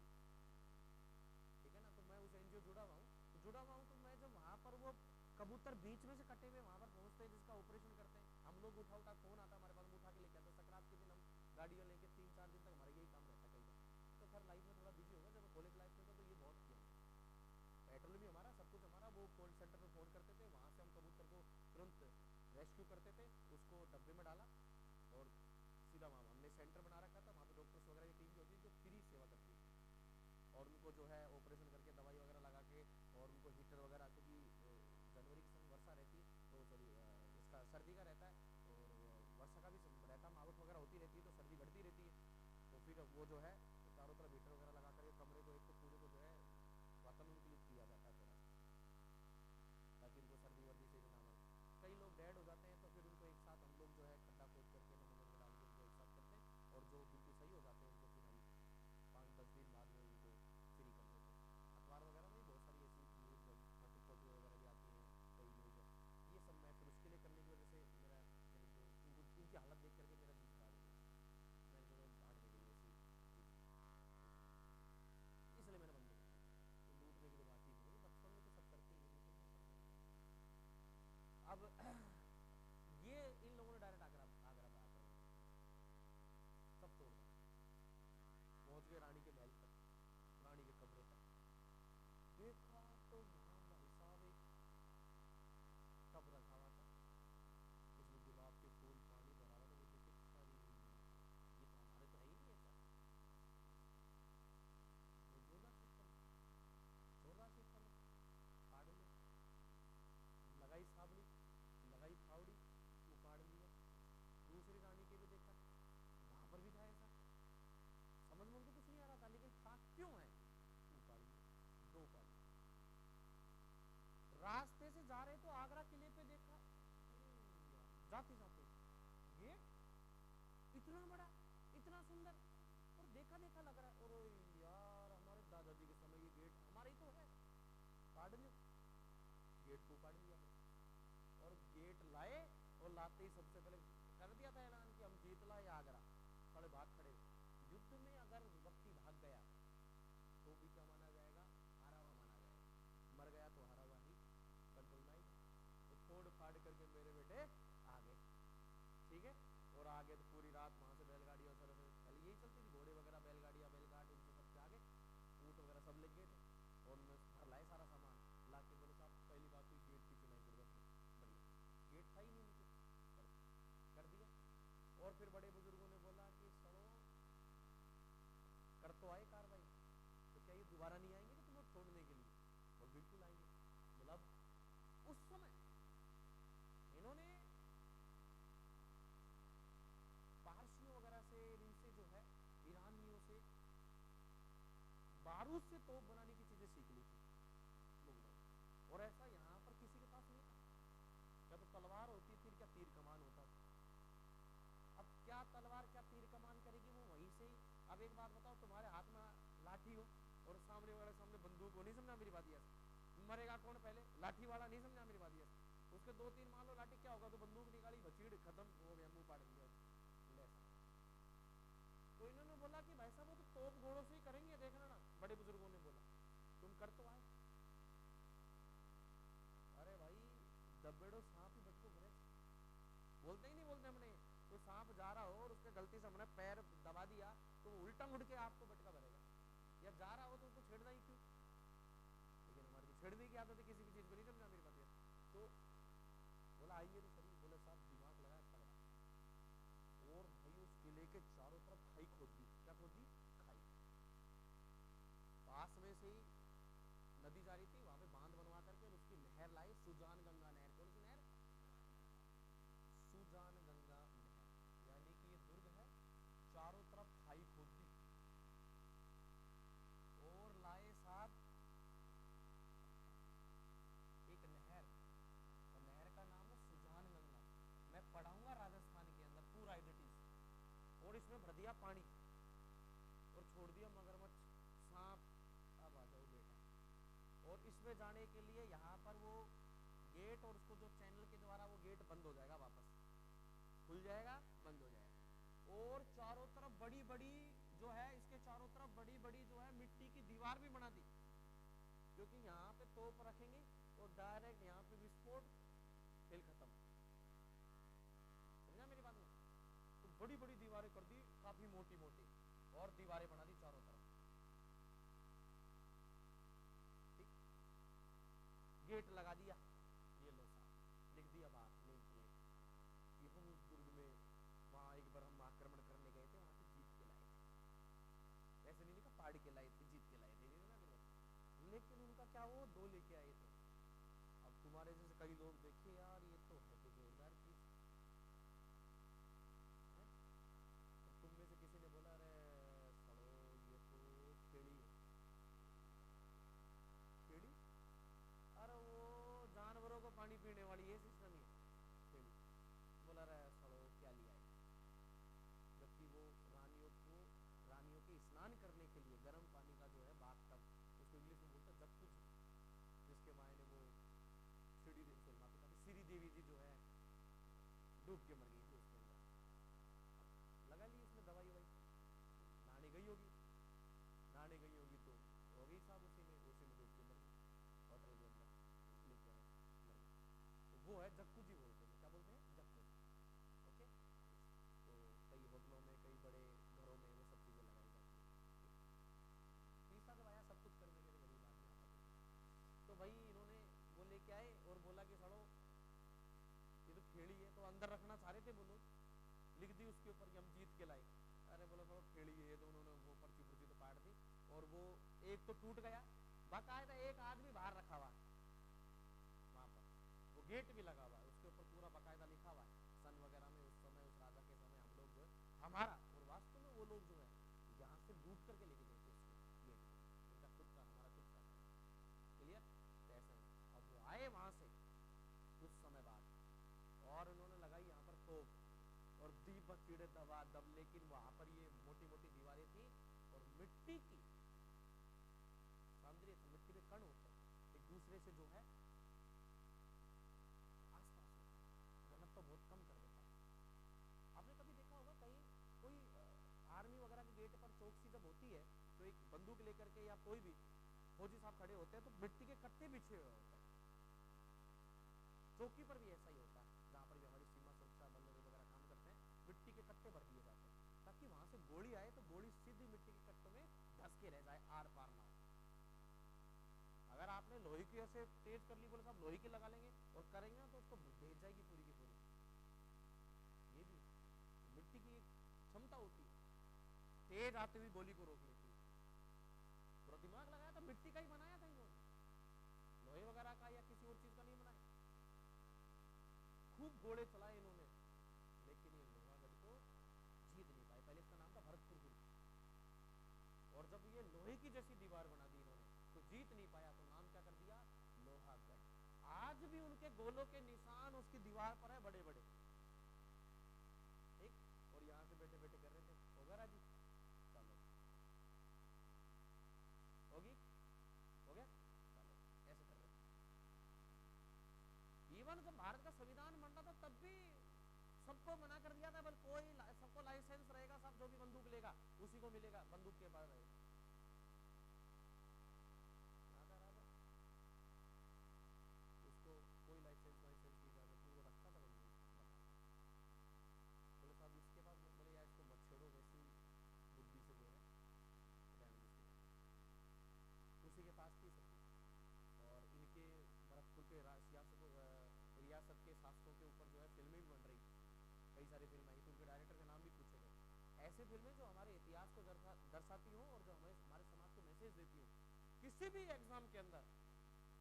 ठीक है ना? तो मैं उस एनजीओ जुड़ा हुआ हूँ तो मैं जब वहां पर वो कबूतर बीच में से कटे हुए वहां पर पहुंचते हैं जिसका ऑपरेशन करते हैं हम लोग, उठा फोन आता हमारे पास, उठा के लेके आते हैं। सकरात के दिन हम गाड़ियां लेके 3-4 दिन तक हमारा यही काम रहता है कई बार। तो खैर लाइफ में थोड़ा बिजी होगा, जब कॉलेज लाइफ में था तो ये बहुत किया, पेट्रोल भी हमारा सब कुछ हमारा। वो कॉल सेंटर में फोन करते थे, वहां से हम कबूतर को तुरंत रेस्क्यू करते थे, उसको डब्बे में डाला और सीधा वहां हमने सेंटर बना रखा था, वहां पे डॉक्टर्स वगैरह की टीम भी होती थी जो फ्री सेवा करती थी और उनको जो है ऑपरेशन करके दवाई वगैरह लगा के और उनको हीटर वगैरह, क्योंकि जनवरी के समय वर्षा रहती है तो सॉरी इसका सर्दी का रहता है और वर्षा का भी रहता, मावट वगैरह होती रहती है तो सर्दी बढ़ती रहती है। तो फिर वो जो है चारों तरफ हीटर वगैरह लगा कर कमरे को एक तो पूरे को जो है वातानुकूलित किया जाता है थोड़ा, ताकि उनको सर्दी वर्दी से भी ना मारे। कई लोग डेड हो जाते हैं तो फिर उनको एक साथ हम लोग जो है खड्डा खोद करके नमक वगैरह डाल के उनको एक साथ करते हैं, और जो बिल्कुल सही हो जाते हैं उनको फिर हम 5-10 दिन बाद में उनको फ्री कर देते हैं। अखबार वगैरह में बहुत सारी ऐसी न्यूज़ फोटो वगैरह भी आती हैं, कई न्यूज़ ये सब। मैं फिर उसके लिए करने की वजह से मेरा मेरे जो उनकी हालत देख करके मेरा दिल खराब हो गया, मैंने जो भाड़ में गई ऐसी चीज़, इसलिए मैंने बंद कर दी। तो लूटने की तो बात ही नहीं, बचपन में तो सब करते ही नहीं करते। अब ये इन लोगों ने डायरेक्ट आगरा सब तोड़ दिया, पहुंच गए रानी के महल तक, रानी के कमरे तक। देखा तो वहां भाई साहब एक टब रखा हुआ था, उसमें गुलाब के फूल पानी भरा हुआ था। वो देखे सारी ये तो हमारे तो है ही नहीं ऐसा। वो जोरदार सिस्टम फाड़ लो, लगाई साबड़ी, लगाई फावड़ी, उपाड़ लिया। दूसरी रानी के लिए देखा, वहां पर भी था ऐसा, समझ में उनको कुछ नहीं आ रहा था, लेकिन था क्यों है, उपाड़ लिया, 2 उपाड़। रास्ते से जा रहे तो आगरा किले पे देखा, जाते जाते गेट इतना बड़ा इतना सुंदर और देखा देखा लग रहा है, और यार हमारे दादाजी के समय ये गेट हमारे ही तो है, काट लो। गेट को काट लिया और गेट लाए, और लाते ही सबसे पहले कर दिया था ऐलान कि हम जीत लाए आगरा। खड़े भाग खड़े, युद्ध में अगर व्यक्ति भाग गया तो भी क्या माना जाएगा, हारा हुआ माना जाएगा, मर गया तो हारा हुआ ही कंट्रोल में आएगा। तो फोड़ फाड़ करके मेरे बेटे आगे, ठीक है। और आगे तो पूरी रात वहां से बैलगाड़ियों से पहले यही चलती थी, घोड़े वगैरह बैलगाड़ियां बैलगाट इनसे सबसे आगे, ऊँट वगैरह सब लग गए थे, और उनमें भर लाए सारा सामान ला के। बोले साहब पहली बात तो गेट की चुनाई जरूरत नहीं, बढ़िया गेट था ही नहीं नीचे, कर दिया। और फिर बड़े बुजुर्गों ने बिल्कुल आएंगे। मतलब उस समय इन्होंने पारसियों वगैरह से, इनसे जो है ईरानियों से बारूद से तोप बनाने की चीजें सीख ली थी लोगों ने, और ऐसा यहाँ पर किसी के पास नहीं था। क्या तो तलवार होती थी, क्या तीर कमान होता था। अब क्या तलवार क्या तीर कमान करेगी वो वहीं से ही। अब एक बात बताओ, तुम्हारे हाथ में लाठी हो और सामने वाले सामने बंदूक हो, नहीं समझा मेरी बात? यह मरेगा कौन पहले? लाठी वाला। नहीं समझा मेरी बात? यह उसके दो तीन मान लो लाठी, क्या होगा? तो बंदूक निकाली, भचीड़, खत्म हो गया, मुंह पाड़ दिया। तो इन्होंने बोला कि भाई साहब वो तो तोप घोड़ों से ही करेंगे, देखना ना। बड़े बुजुर्गों ने बोला तुम कर तो आए। अरे भाई दबेड़ो सांप ही बटको भरे, बोलते ही नहीं बोलते हमने। कोई सांप जा रहा हो और उसके गलती से हमने पैर दबा दिया तो वो उल्टा मुड़ के आपको बटका भरेगा। या जा रहा हो तो उसको छेड़ना ही क्यों? लेकिन हमारी तो छेड़ने की आदत है किसी भी चीज को, नहीं समझा मेरी बात? तो बोला आइए तो सही। बोले साहब दिमाग लगाया तगड़ा, और भाई उस किले के चारों तरफ खाई खोद दी। क्या खोद दी? खाई। पास में से ही नदी जा रही थी, वहां पे बांध बनवा करके और उसकी नहर लाई, सुजान गंगा नहर। कौन सी नहर? सुजान गंगा नहर। यानी कि ये दुर्ग है, चारों तरफ खाई खोद दी और लाए साहब एक नहर, और नहर का नाम है सुजान गंगा। मैं पढ़ाऊंगा राजस्थान के अंदर पूरा आइडेंटिटी, और इसमें भर दिया पानी और छोड़ दिया मगरमच्छ, सांप। अब आ जाओ बेटा। और इसमें जाने के लिए यहाँ पर वो गेट, और उसको जो चैनल के द्वारा वो गेट बंद हो जाएगा, वापस खुल जाएगा, बंद हो जाएगा। और चारों तरफ बड़ी बड़ी जो है, इसके चारों तरफ बड़ी बड़ी जो है मिट्टी की दीवार भी बना दी, क्योंकि यहाँ पे तोप रखेंगे तो डायरेक्ट यहाँ पे विस्फोट, खेल खत्म। समझा मेरी बात? में तो बड़ी बड़ी दीवारें कर दी, काफी मोटी मोटी, और दीवारें बना दी चारों तरफ। ठीक, गेट लगा दिया। ये लो साहब, लिख दिया बाहर नेम प्लेट कि हम उस दुर्ग में वहां एक बार हम आक्रमण करने गए थे, वहां से जीत के लाए थे। ऐसे नहीं लिखा पहाड़ के लाए थे, जीत के लाए थे, नहीं ना। लेकिन उनका क्या, वो दो लेके आए थे। अब तुम्हारे जैसे कई लोग देखे, यार ये तो है तो जोरदार चीज है। तो तुम में से किसी ने बोला अरे सड़ो ये तो खेड़ी है। खेड़ी? अरे वो जानवरों को पानी पीने वाली ये सिस्टम ही खेड़ी। बोला रहा सड़ो क्या लिया है, जबकि वो रानियों के स्नान करने के लिए गर्म पानी का जो है बाथ टब, उसको इंग्लिश में बोलते हैं जक्कुजी, जिसके मायने वो श्री देवी जी जो है डूब के मर गई थी उसके अंदर। लगा ली उसमें दवाई वही, नहाने गई होगी, नहाने गई होगी तो हो गई साहब उसी में डूब के मर गई, होटल के अंदर लेके आए मर गई। तो वो है जक्कुजी बोलते हैं। क्या बोलते हैं? जक्कुजी। ओके। तो कई होटलों में, कई बड़े घरों में वो सब चीजें लगाई जाती है। पैसा दबाया सब कुछ करने के लिए, गरीब आदमी आता। तो भाई इन्होंने वो लेके आए और बोला कि सड़ो ये तो खेड़ी है। तो अंदर रखना चाह रहे थे वो लोग, लिख दी उसके ऊपर कि हम जीत के लाए। अरे बोला सड़ो खेड़ी है, तो उन्होंने वो पर्ची पुर्ची तो पाट दी, और वो एक तो टूट गया, बाकायदा एक आदमी बाहर रखा हुआ वहां पर, वो गेट भी लगा हुआ है, उसके ऊपर पूरा बाकायदा लिखा हुआ है सन वगैरह में, उस समय उस राजा के समय हम लोग जो है हमारा, और वास्तव में वो लोग जो है यहाँ से लूट करके लेके गए थे उसको, गेट को, इनका खुद का, हमारा खुद का। क्लियर? ऐसा है। अब वो आए वहां से कुछ समय बाद, और उन्होंने लगाई यहाँ पर तोप और दीपक कीड़े दबा दब, लेकिन वहां पर ये मोटी मोटी दीवारें थी और मिट्टी की सौंदर्य, मिट्टी के कण होते हैं, एक दूसरे से जो है आसपास होता है, घनत्व तो बहुत कम कर देता है। आपने कभी देखा होगा कहीं कोई आर्मी वगैरह के गेट पर चौकसी जब होती है तो एक बंदूक लेकर के या कोई भी फौजी साहब खड़े होते हैं तो मिट्टी के कट्टे बिछे हुए होते हैं। चौकी पर भी ऐसा ही होता है, जहां पर भी हमारी सीमा सुरक्षा बल वगैरह काम करते हैं, मिट्टी के कट्टे भर दिए जाते हैं ताकि वहां से गोली आए तो गोली सीधी मिट्टी के कट्टों में धस के रह जाए, आर पार ना हो। अगर आपने लोहे की ऐसे तेज कर ली, बोले साहब लोहे की लगा लेंगे और करेंगे ना तो उसको भेज जाएगी पूरी की पूरी। ये भी मिट्टी की एक क्षमता होती है, तेज आती हुई गोली को रोक लेती है। पूरा दिमाग लगाया था, मिट्टी का ही बनाया था इन्होंने। खूब घोड़े चलाए इन्होंने, लेकिन ये लोहागढ़ को जीत नहीं पाए। पहले इसका नाम था भरतपुर दुर्ग, और जब ये लोहे की जैसी दीवार बना दी इन्होंने तो जीत नहीं पाया, तो नाम क्या कर दिया, लोहागढ़। आज भी उनके गोलों के निशान उसकी दीवार पर है बड़े बड़े, ठीक। और यहाँ से बैठे बैठे कर रहे थे, होगा राजी, चलो होगी, हो गया, चलो ऐसे कर रहे थे। इवन जब भारत का संविधान बन रहा था तब भी सबको मना कर दिया था, बल कोई सबको लाइसेंस रहेगा, सब जो भी बंदूक लेगा उसी को मिलेगा, बंदूक के पास रहेगा। उसको कोई लाइसेंस वाइसेंस की इजाजत नहीं, वो रखता था बंदूक। बोले साहब इसके पास बोले यार इसको मत छेड़ो, वैसी बुद्धि से जो है उसी के पास थी सब कुछ। और इनके भरतपुर के रियासत के शासकों के ऊपर जो है फिल्में भी बन रही, कई सारी फिल्म आई, तो उनके डायरेक्टर के नाम भी पूछे गए। ऐसे फिल्में जो हमारे इतिहास को दर्शाती हो और जो हमारे समाज को मैसेज देती हो, किसी भी एग्जाम के अंदर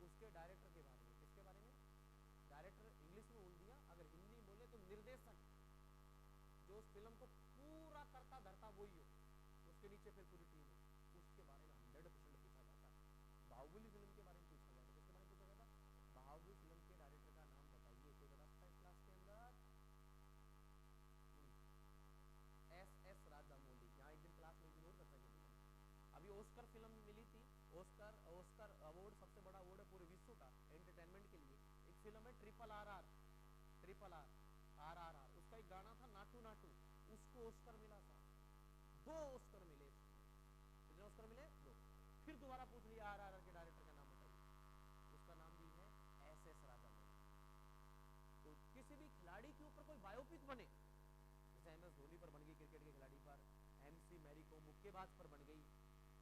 उसके डायरेक्टर के बारे में, किसके बारे में, डायरेक्टर इंग्लिश में बोल दिया, अगर हिंदी बोले तो निर्देशक, जो उस फिल्म को पूरा करता धरता वही हो, उसके नीचे फिर पूरी टीम हो, उसके बारे में 100% पूछा जाता है। बाहुबली फिल्म के बारे में पूछा गया था, किसके बारे में पूछा गया था, बाहुबली फिल्म के डायरेक्टर का नाम बताइए, कोई बता सकता है इस क्लास के अंदर, एस राजामौली। यहाँ एक दिन क्लास में एक दिन और चर्चा की थी। अभी ऑस्कर फिल्म मिली थी, ऑस्कर अवार्ड सबसे बड़ा अवार्ड है पूरे विश्व का एंटरटेनमेंट के लिए। एक फिल्म है ट्रिपल आर, उसका एक गाना था नाटू नाटू, उसको ऑस्कर मिला था, 2 ऑस्कर मिले। कितने ऑस्कर मिले, 2। फिर दोबारा पूछ लिया आर के डायरेक्टर का नाम बताइए, उसका नाम भी है एस राजामौली। तो किसी भी खिलाड़ी के ऊपर कोई बायोपिक बने, जैसे MS धोनी पर बन गई क्रिकेट के खिलाड़ी पर, MC मैरी को मुक्केबाज पर बन गई,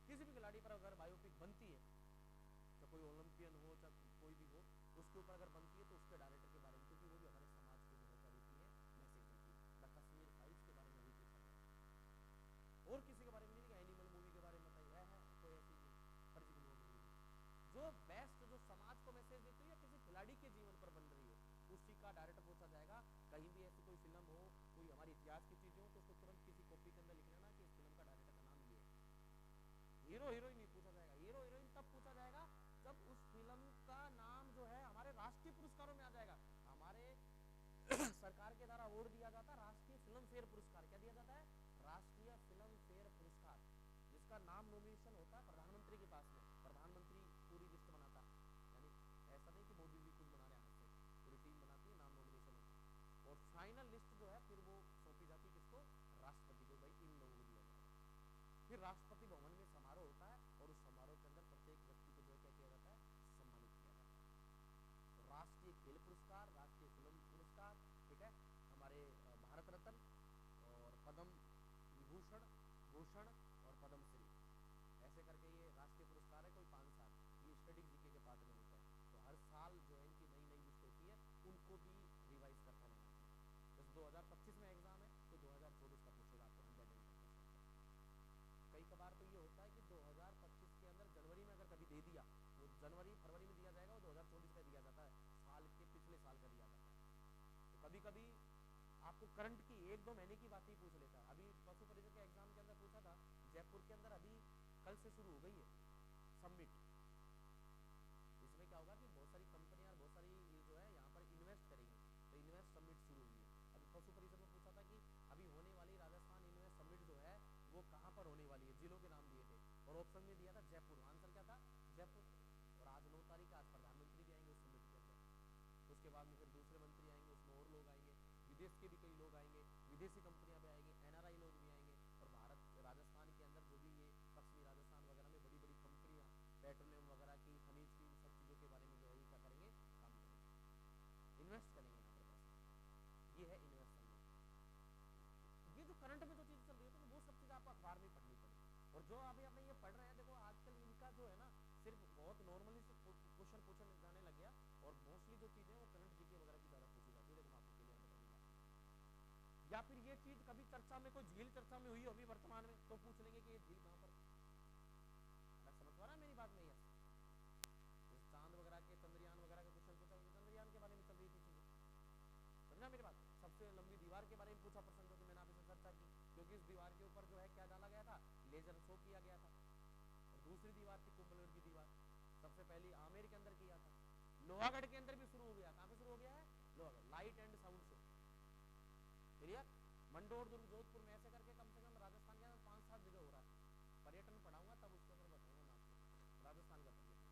किसी भी खिलाड़ी पर अगर बायोपिक बनती है, चाहे कोई ओलंपियन हो चाहे कोई भी हो, उसके ऊपर अगर बनती है तो उसके डायरेक्टर के बारे में, क्योंकि वो भी हमारे समाज के जो क्या देती है, मैसेज देती है। द कश्मीर फाइल्स के बारे में भी पूछा गया, और किसी के बारे में नहीं, एनिमल मूवी के बारे में बताइए, है कोई ऐसी फर्जी मूवी जो बेस्ट, जो समाज को मैसेज देती है या किसी खिलाड़ी के जीवन पर बन रही है, उसी का डायरेक्टर पूछा जाएगा। कहीं भी ऐसी कोई फिल्म हो, कोई हमारे इतिहास की चीजें हो, तो उसको तुरंत किसी कॉपी के अंदर लिख लेना कि इस फिल्म का डायरेक्टर का नाम ये है। हीरो हीरोइन नहीं पूछा जाएगा, हीरो हीरोइन तब पूछा जाएगा जब उस फिल्म का नाम जो है हमारे राष्ट्रीय पुरस्कारों में आ जाएगा। हमारे सरकार के द्वारा अवार्ड दिया जाता है राष्ट्रीय फिल्म फेयर पुरस्कार। क्या दिया जाता है, राष्ट्रीय फिल्म फेयर पुरस्कार, जिसका नाम नॉमिनेशन होता है प्रधानमंत्री के पास में, प्रधानमंत्री पूरी लिस्ट बनाता है, यानी ऐसा नहीं कि मोदी जी खुद बना रहे हैं, पूरी टीम बनाती है, नाम नॉमिनेशन होता है, और फाइनल लिस्ट जो है फिर वो सौंपी जाती है किसको, राष्ट्रपति को, भाई इन लोगों को दिया जाएगा। फिर राष्ट्रपति भवन में समारोह होता है, और उस समारोह के अंदर प्रत्येक व्यक्ति को जो क्या किया जाता है, सम्मानित किया जाता है। तो राष्ट्रीय खेल पुरस्कार, राष्ट्रीय फिल्म पुरस्कार, ठीक है, हमारे भारत रत्न और पद्म विभूषण, भूषण और पद्मश्री, ऐसे करके ये राष्ट्रीय पुरस्कार है, कोई 5 साल, ये स्टडी जीके के पार्ट में होता है। तो हर साल जो है इनकी नई नई लिस्ट होती है, उनको भी रिवाइज करते रहना चाहिए। जैसे 2025 में एग्जाम है तो 2024 का पूछेगा आपको 100%। कई कबार तो ये होता है कि 2025 के अंदर जनवरी में अगर कभी दे दिया तो जनवरी फरवरी में दिया जाएगा, और 2024 का दिया जाता है, साल के पिछले साल का दिया जाता है। तो कभी कभी आपको करंट की 1-2 महीने की बात ही पूछ लेता है। अभी पशु परिषद के एग्जाम के अंदर पूछा था, जयपुर के अंदर अभी कल से शुरू हो गई है समिट। इसमें क्या होगा कि बहुत सारी कंपनियां और बहुत सारी जो है यहाँ पर इन्वेस्ट करेंगी, तो इन्वेस्ट समिट शुरू हुई है। अभी पशु परिषद में पूछा था कि अभी होने वाली राजस्थान इन्वेस्ट समिट जो है वो कहाँ पर होने वाली है, जिलों के नाम दिए थे, और ऑप्शन में दिया था जयपुर। आंसर क्या था, जयपुर। और आज 9 तारीख, आज प्रधानमंत्री भी आएंगे उस समिट के अंदर, उसके बाद में फिर दूसरे मंत्री आएंगे, उसमें और लोग आएंगे, विदेश के भी कई लोग आएंगे, विदेशी कंपनियां भी आएंगी, NRI लोग भी आएंगे, और भारत राजस्थान के अंदर जो भी ये पश्चिमी राजस्थान वगैरह में बड़ी बड़ी कंपनियां पेट्रोलियम वगैरह की, खनिज की, इन सब चीज़ों के बारे में जो है क्या करेंगे, काम करेंगे, इन्वेस्ट करेंगे यहाँ पर पैसा। ये है इन्वेस्ट करने। ये जो करंट में जो चीज़ चल रही है तो वो सब चीज़ आपको अखबार में पढ़नी पड़ेगी। और जो अभी अपने ये पढ़ रहे हैं, देखो आजकल इनका जो है ना सिर्फ बहुत नॉर्मली से क्वेश्चन पूछने जाने लग गया, और मोस्टली जो चीज़ें वो करंट जीके वगैरह की ज़्यादा पूछी जाती है। देखो मैं आपको क्लियर बता दूंगा। या फिर ये चीज़ कभी चर्चा में, कोई झील चर्चा में हुई अभी वर्तमान में, तो पूछ लेंगे कि ये झील कहाँ पर। समझ पा रहा है मेरी बात नहीं है, चांद वगैरह के, चंद्रयान वगैरह के क्वेश्चन पूछा, चंद्रयान के बारे में चल रही थी चीजें, दीवार के ऊपर जो है क्या डाला गया था, लेजर शो किया गया था। और दूसरी दीवार थी कुंभलगढ़ की दीवार, सबसे पहली आमेर के अंदर किया था। लोहागढ़ के अंदर भी शुरू हो गया, कहां पे शुरू हो गया है, Lohagarh, light and sound show. Clear? Mandor, दुर्ग, जोधपुर में, ऐसे करके कम से कम राजस्थान के अंदर 5-7 जगह हो रहा है। पर्यटन पढ़ाऊंगा तब उसके ऊपर बताऊंगा मैं आपको राजस्थान का पर्यटन।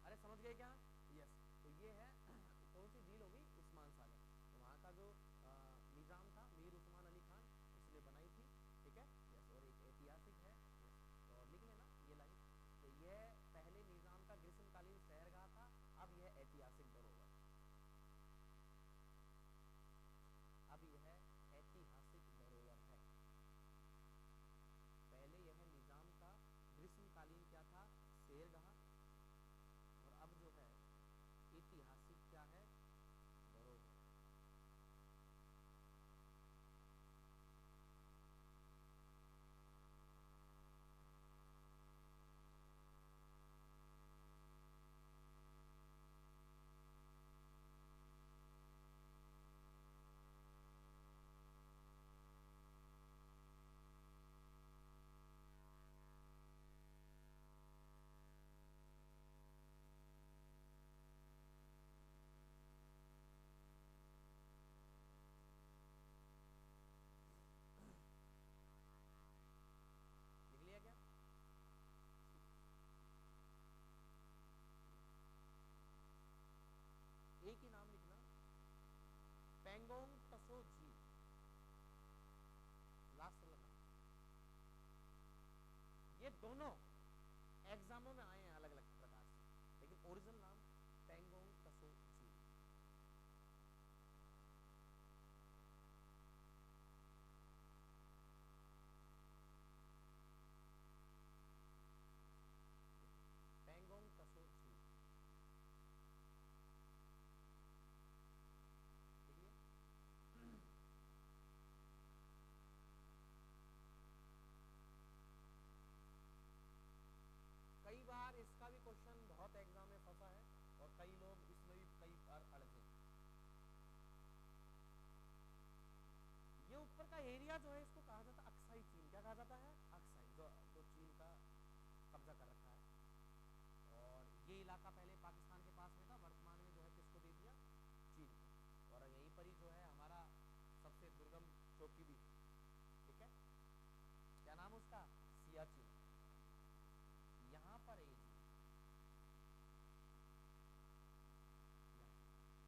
अरे समझ गए क्या? यस। तो ये है कौन सी झील होगी, उस्मान सागर। तो वहां का जो निजाम था मीर उस्मान अली खान, उसने बनाई थी, ठीक है। यस, और एक ऐतिहासिक है। यस, और लिख लेना ये लाइन। तो यह पहले निजाम का ग्रीष्मकालीन शहरगाह था, अब यह ऐतिहासिक धरोहर, अब यह ऐतिहासिक धरोहर है। पहले यह निजाम का ग्रीष्मकालीन क्या था, शहरगाह, और अब जो है ऐतिहासिक क्या है, धरोहर। लिख लिया क्या? एक ही नाम लिखना, पेंगोंग तसो झील, लास्ट वाला नाम। ये दोनों एग्जामों में आए हैं अलग अलग प्रकार से, लेकिन ओरिजिनल नाम पेंगोंग तसो झील। पेंगोंग तसो झील, ठीक है। कई बार इसका भी क्वेश्चन बहुत एग्जाम में फंसा है, और कई लोग इसमें भी कई बार अड़के। ये ऊपर का एरिया जो है इसको कहा जाता है अक्साई चीन। क्या कहा जाता है, अक्साई, जो चीन का कब्जा कर रखा है। और ये इलाका पहले पाकिस्तान के पास में था, वर्तमान में जो है किसको दे दिया, चीन को। और यहीं पर ही जो है हमारा सबसे दुर्गम चौकी भी, ठीक है। क्या नाम उसका, सियाचिन। यहाँ पर है ये चीज,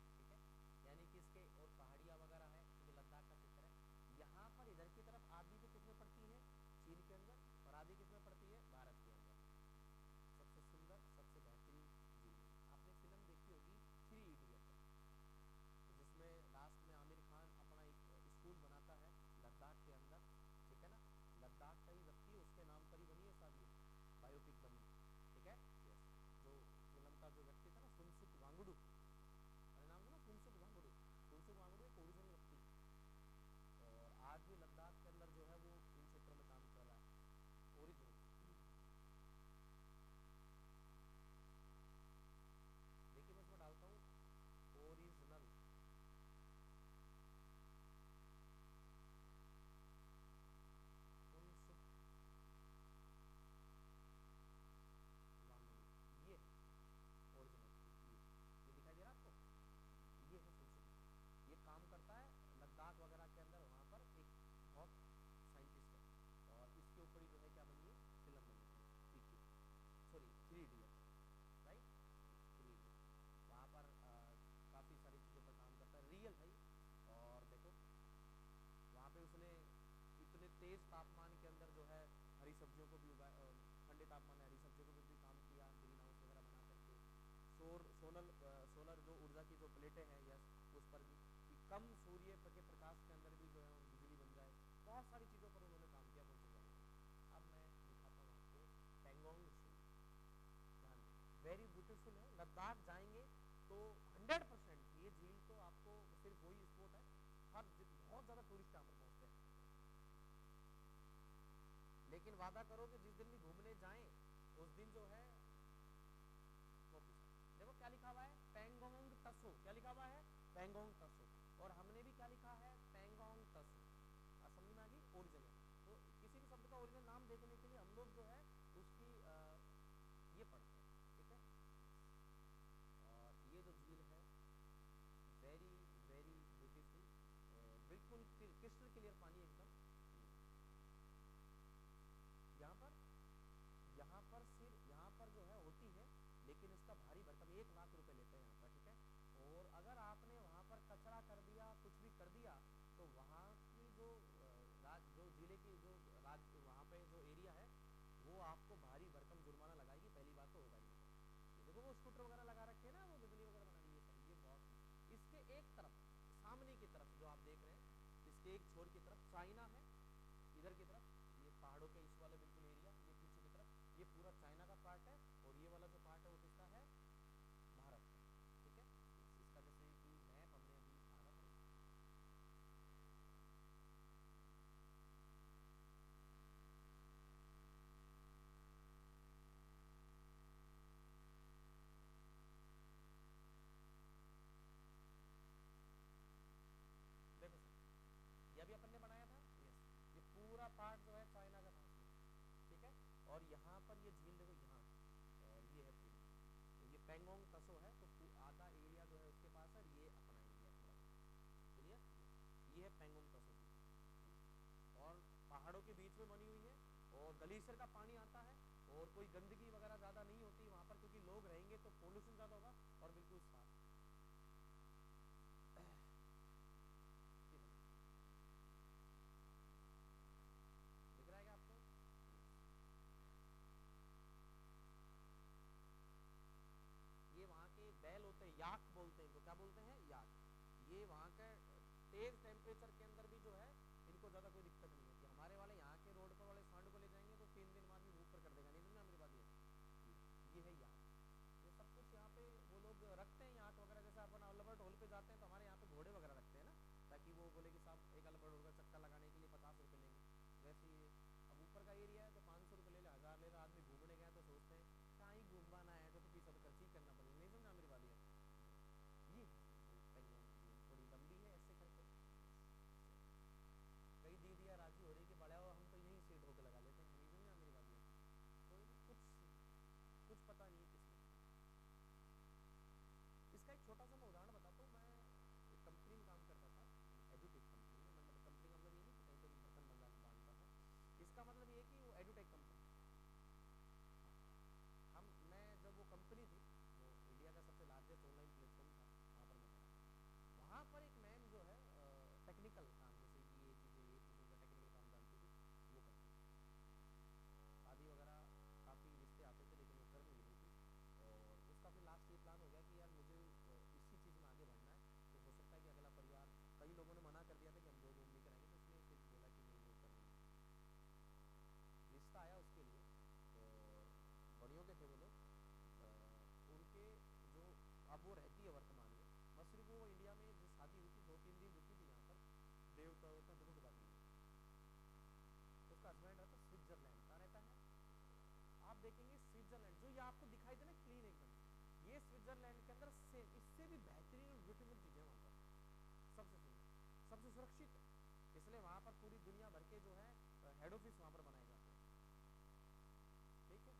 ठीक है। यानी कि इसके और पहाड़ियाँ वगैरह है, क्योंकि लद्दाख का चित्र है। यहाँ पर इधर की तरफ आधी तो किसमें पड़ती है, चीन के अंदर, और आधी किसमें पड़ती है, भारत के अंदर। सबसे सुंदर, सबसे बेहतरीन झील। आपने फिल्म देखी होगी 3 इडियट, तो जिसमें लास्ट में आमिर खान अपना एक स्कूल बनाता है लद्दाख के अंदर, ठीक है ना। लद्दाख का ही व्यक्ति, उसके नाम पर ही बनी है शादी, बायोपिक बनी, ठीक है। यस, जो फिल्म का जो व्यक्ति था ना, फुनसुक वांगडू, अरे नाम सुना, फुनसुक वांगडू। फुनसुक वांगडू एक ओरिजिनल व्यक्ति, और आज भी लद्दाख के अंदर जो है वो इन क्षेत्रों में काम कर रहा है, ओरिजिनल। देखिए मैं इसमें डालता हूँ ओरिजिनल, फुनसुक वांगडू, ये ओरिजिनल, ये दिखाई दे रहा है आपको, ये है फुनसुक। ये काम करता है लद्दाख वगैरह के अंदर, वहाँ पर एक बहुत साइंटिस्ट है, और इसके ऊपर ही जो है क्या बनी है, फिल्म बनी है, पीके, सॉरी 3 इडियट, राइट, 3 इडियट। वहाँ पर काफ़ी सारी चीज़ों पर काम करता है, रियल भाई। और देखो वहाँ पे उसने इतने तेज तापमान के अंदर जो है हरी सब्जियों को भी उगा, ठंडे तापमान में हरी सब्जियों को भी काम किया, ग्रीन हाउस वगैरह बना करके। सोलर जो ऊर्जा की जो प्लेटें हैं, यस, उस पर भी, कि कम सूर्य के प्रकाश के अंदर भी जो है बिजली बन जाए। बहुत सारी चीज़ों पर उन्होंने काम किया, कौन से। अब मैं दिखाता हूँ आपको पेंगोंग झील, ध्यान वेरी ब्यूटीफुल है। लद्दाख जाएंगे तो 100% ये झील तो आपको, सिर्फ वही स्पॉट है, हर बहुत ज्यादा टूरिस्ट यहाँ पर पहुंचते हैं, लेकिन वादा करो कि जिस दिन भी घूमने जाएं उस दिन जो है देखो क्या लिखा हुआ है, पेंगोंग तसो, क्या लिखा हुआ है, पेंगोंग तसो। और हमने भी क्या लिखा है, पेंगोंग तसो। समझ में आ गई, ओरिजिनल। क्रिस्टल क्लियर पानी एकदम। यहाँ पर सिर्फ यहाँ पर जो है होती है, लेकिन इसका भारी भरकम 1 लाख रुपए लेते हैं यहाँ पर, ठीक है। और अगर आपने वहाँ पर कचरा कर दिया, कुछ भी कर दिया, तो वहाँ की जो जो जिले की जो राज्य वहाँ पे जो एरिया है वो आपको भारी भरकम जुर्माना लगाएगी। पहली बात तो होगा ही नहीं। देखो वो स्कूटर वगैरह लगा रखे हैं ना, वो बिजली वगैरह बना रही है, ये बहुत। इसके एक तरफ सामने की तरफ जो आप देख रहे हैं, इसके एक छोर की तरफ चाइना है, इधर की तरफ ये पहाड़ों के इस वाले बिल्कुल एरिया, ये पीछे की तरफ ये पूरा चाइना का पार्ट है, और ये वाला जो पार्ट है वो किसका है, भारत का, ठीक है। इसका जैसे कि मैप हमने अभी भारत है, देखो सर ये अभी अपन ने बनाया था, यस, ये पूरा पार्ट जो है चाइना का भाग में, ठीक है। और यहाँ पर ये झील देखो यहाँ, और ये है पूरी, तो ये पेंगोंग तसो है, तो आधा एरिया जो है उसके पास है, और ये अपना एरिया पूरा, क्लियर। ये है पेंगोंग तसो झील, और पहाड़ों के बीच में बनी हुई है, और ग्लेशियर का पानी आता है, और कोई गंदगी वगैरह ज्यादा नहीं होती वहां पर, क्योंकि लोग रहेंगे तो पोल्यूशन ज्यादा होगा, और बिल्कुल साफ। दिख रहा है क्या आपको? ये वहाँ के बैल होते हैं, याक बोलते हैं इनको, क्या बोलते हैं, याक। ये वहाँ के तेज टेम्परेचर के अंदर भी जो है इनको ज्यादा कोई दिक्कत नहीं होती। हमारे वाले यहाँ के रोड पर वाले सांड को ले जाएंगे तो 3 दिन बाद भी मुंह पर कर देगा, नहीं समझा मेरी बात। ये है याक, ये सब कुछ यहाँ पे वो लोग रखते हैं याक वगैरह। जैसे अपन अल्बर्ट हॉल पे जाते हैं तो हमारे यहाँ पे घोड़े वगैरह रखते हैं ना, ताकि वो बोले कि साहब एक अल्बर्ट हॉल का चक्कर लगाने के लिए 50 रुपए लेंगे। वैसे ही अब ऊपर का एरिया है तो 500 रुपए ले ले, 1000 ले ले, आदमी घूमने गए तो सोचते हैं कहाँ ही घूमवाना है, तो पैसा तो खर्च ही करना पड़ेगा, नहीं समझा मेरी बात। ये थोड़ी लंबी है ऐसे करके, कई दीदियाँ राजी हो रही कि बड़ा हो हम तो यहीं से ढोक लगा लेते हैं, नहीं समझा मेरी बात। कोई कुछ कुछ पता नहीं है किसमें। इसका एक छोटा सा मैं उदाहरण बताता हूँ। मैं एक कंपनी में काम करता था, एडुटेक कंपनी में, मतलब कंपनी का मतलब ये नहीं कि कहीं पे भी बर्तन मंगा बांधता था, इसका मतलब ये कि वो एडुटेक कंपनी। मैं जब वो कंपनी थी, वो इंडिया का सबसे लार्जेस्ट ऑनलाइन प्लेटफॉर्म था, वहाँ पर मैं था। वहाँ पर एक मैम जो है टेक्निकल काम, जैसे कि ये चीज़ों का टेक्निकल काम जानती थी, वो करती थी। शादी वगैरह काफ़ी रिश्ते आते थे, लेकिन वो कर नहीं रही थी, और उसका फिर लास्ट ये प्लान हो गया कि यार मुझे इसी चीज़ में आगे बढ़ना है। तो हो सकता है कि अगला परिवार, कई लोगों ने मना कर दिया था कि हम जॉब नहीं कराएंगे, तो उसने फिर बोला कि नहीं वो कर रही। रिश्ता आया उसके लिए, और बढ़ियों के थे वो लोग, उनके जो अब वो रहती है वर्तमान में, बस सिर्फ वो इंडिया में जो शादी हुई थी 2-3 दिन रुकी थी यहाँ पर, देवता धनुक बाकी। उसका हस्बैंड रहता स्विट्जरलैंड का रहता है। आप देखेंगे स्विट्जरलैंड जो ये आपको दिखाई देना क्लीन एकदम, ये स्विट्जरलैंड के अंदर सेम इससे भी बेहतरीन और ब्यूटीफुल चीजें वहाँ पर, सबसे सुंदर, सबसे सुरक्षित है। इसलिए वहाँ पर पूरी दुनिया भर के जो है हेड ऑफिस वहाँ पर बनाए जाते हैं, ठीक है।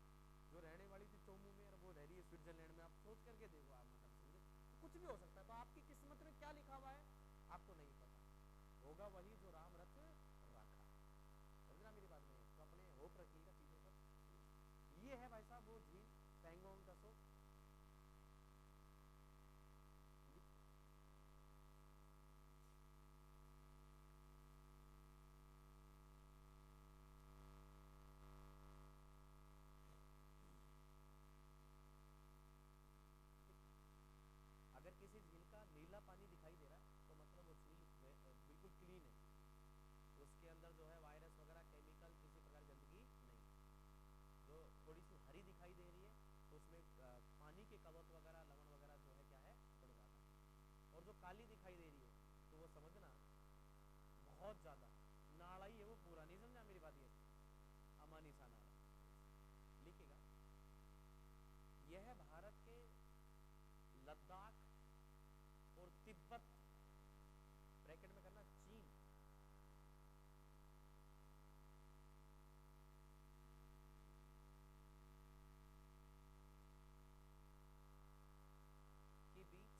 जो रहने वाली थी चोमू में, और वो रह रही है स्विट्जरलैंड में। आप सोच करके देखो, आप मतलब समझे, कुछ भी हो सकता है। तो आपकी किस्मत में क्या लिखा हुआ है आपको नहीं पता, होगा वही जो राम रच रखा, समझना मेरी बात नहीं है। तो अपने होप रखिएगा चीजों पर। ये है भाई साहब वो झील पेंगोंग तसो। अगर किसी झील का नीला पानी दिखाई दे रहा है तो मतलब वो झील बिल्कुल क्लीन है, उसके अंदर जो है वायरस वगैरह, केमिकल, किसी प्रकार गंदगी नहीं। जो थोड़ी सी हरी दिखाई दे रही है तो उसमें पानी के कवक वगैरह, लवण वगैरह जो है क्या है, थोड़े ज्यादा। और जो काली दिखाई दे रही है तो वो समझना बहुत ज्यादा नाला ही है वो पूरा, नहीं समझा मेरी बात। ये अमानी सा नाला लिखेगा। यह है भारत के लद्दाख और तिब्बत, ब्रैकेट में करना चीन, के बीच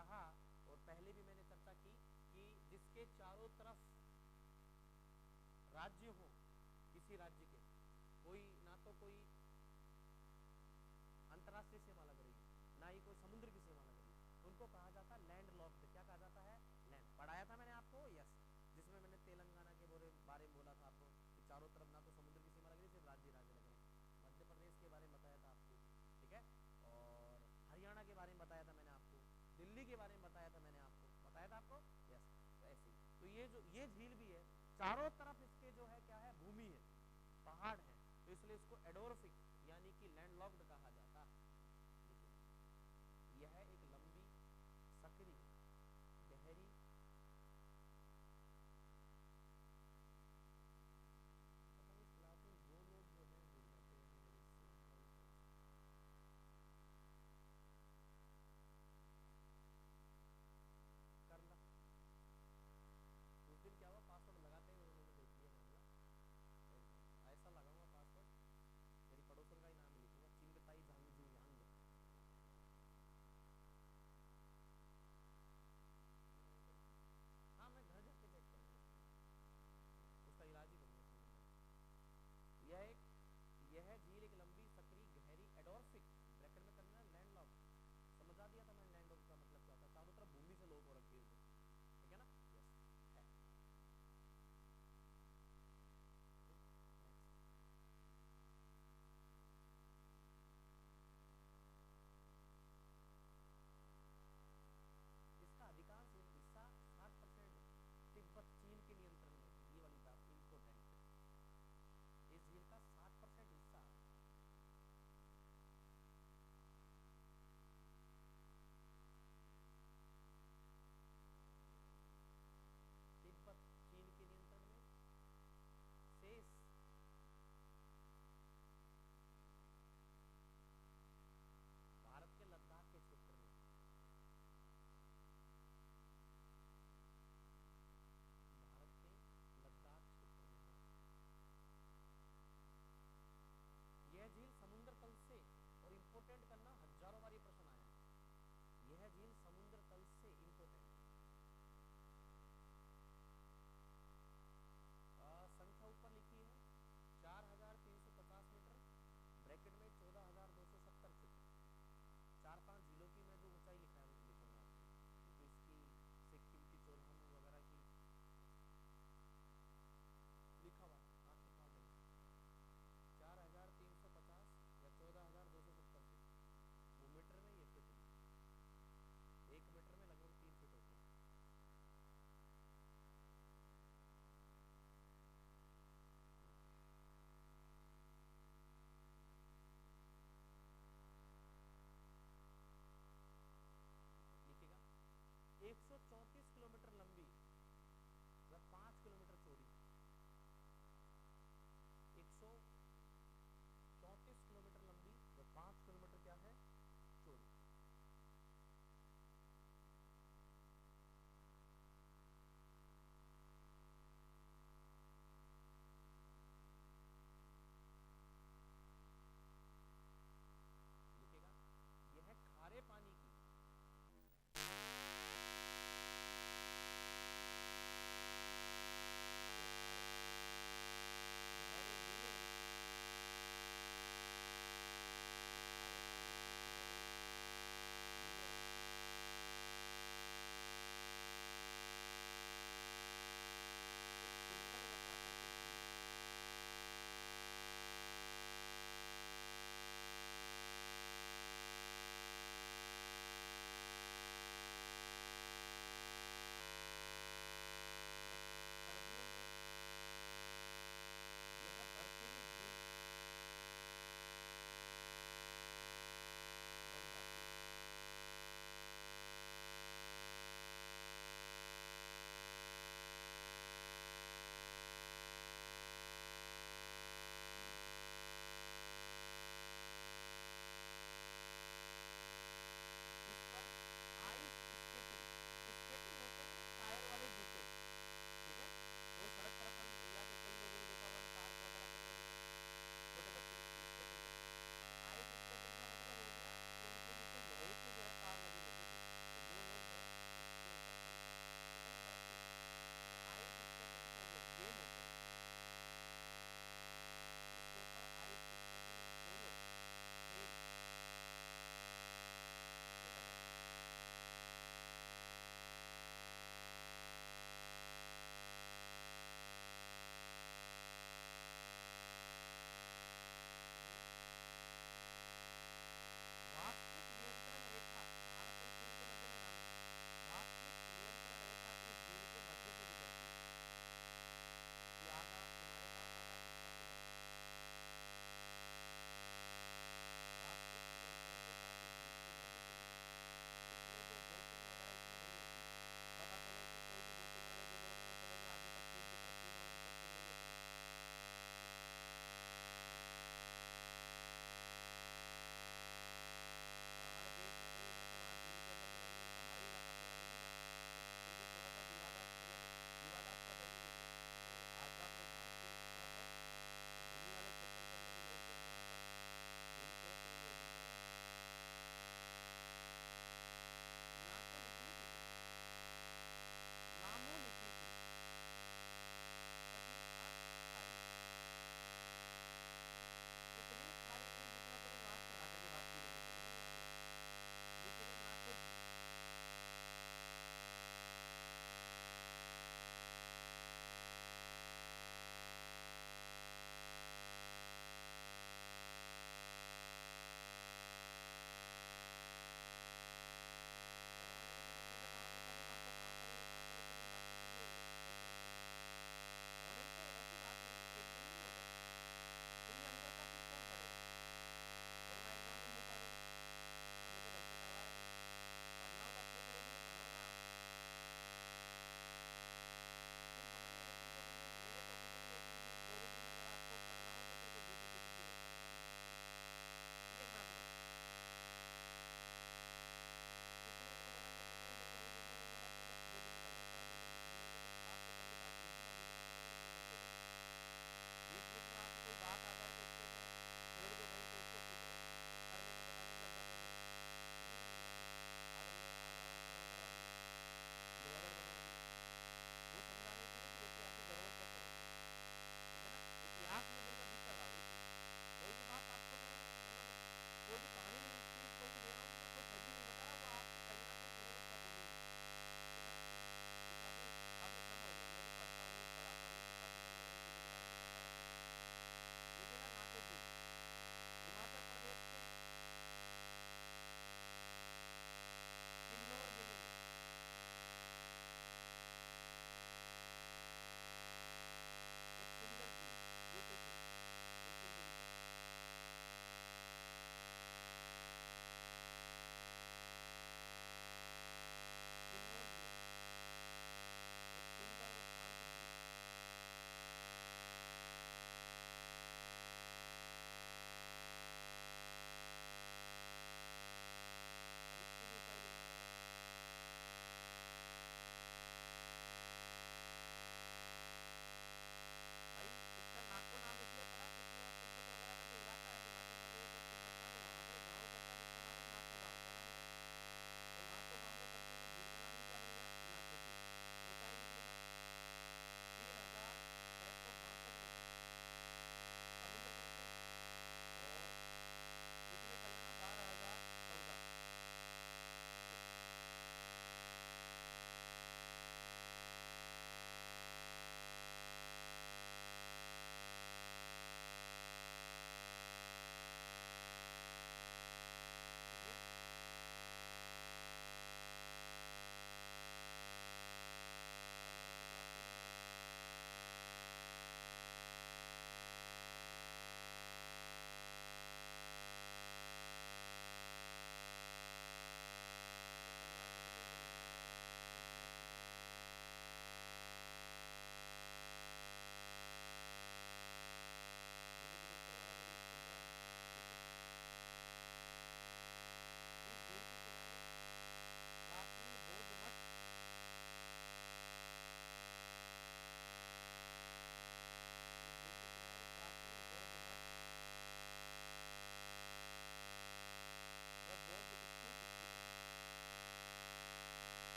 कहा, और पहले भी मैंने चर्चा की कि जिसके चारों तरफ राज्य हो, किसी राज्य के, कोई ना तो कोई अंतरराष्ट्रीय सीमा लग रही है, ना ही कोई समुद्र की सीमा लग रही है, तो उनको कहा जाता है लैंड लॉक्ड। क्या कहा जाता है? लैंड। पढ़ाया था मैंने आपको, यस, जिसमें मैंने तेलंगाना के बारे में बोला था आपको कि चारों तरफ ना तो समुद्र की सीमा लग रही, सिर्फ राज्य राज्य लग रहे हैं। मध्य प्रदेश के बारे में बताया था आपको, ठीक है, और हरियाणा के बारे में बताया था मैंने आपको, दिल्ली के बारे में बताया था मैंने आपको, बताया था आपको, यस। तो ऐसे ही, तो ये जो ये झील भी है, चारों तरफ इसके जो है क्या है, भूमि है, पहाड़ है, तो इसलिए इसको एडोर्फिक यानी कि लैंडलॉक्ड कहा जाता है। यह एक लंबी, सकरी, गहरी, पता नहीं इस क्लास में जो लोग जो है जुड़ जाते हैं कर ला। उस दिन क्या हुआ, पासवर्ड लगाते हुए उन्होंने देख लिया मामला, ऐसा लगाऊंगा पासवर्ड, मेरी पड़ोसन का ही नाम लिखूंगा, चिंगताई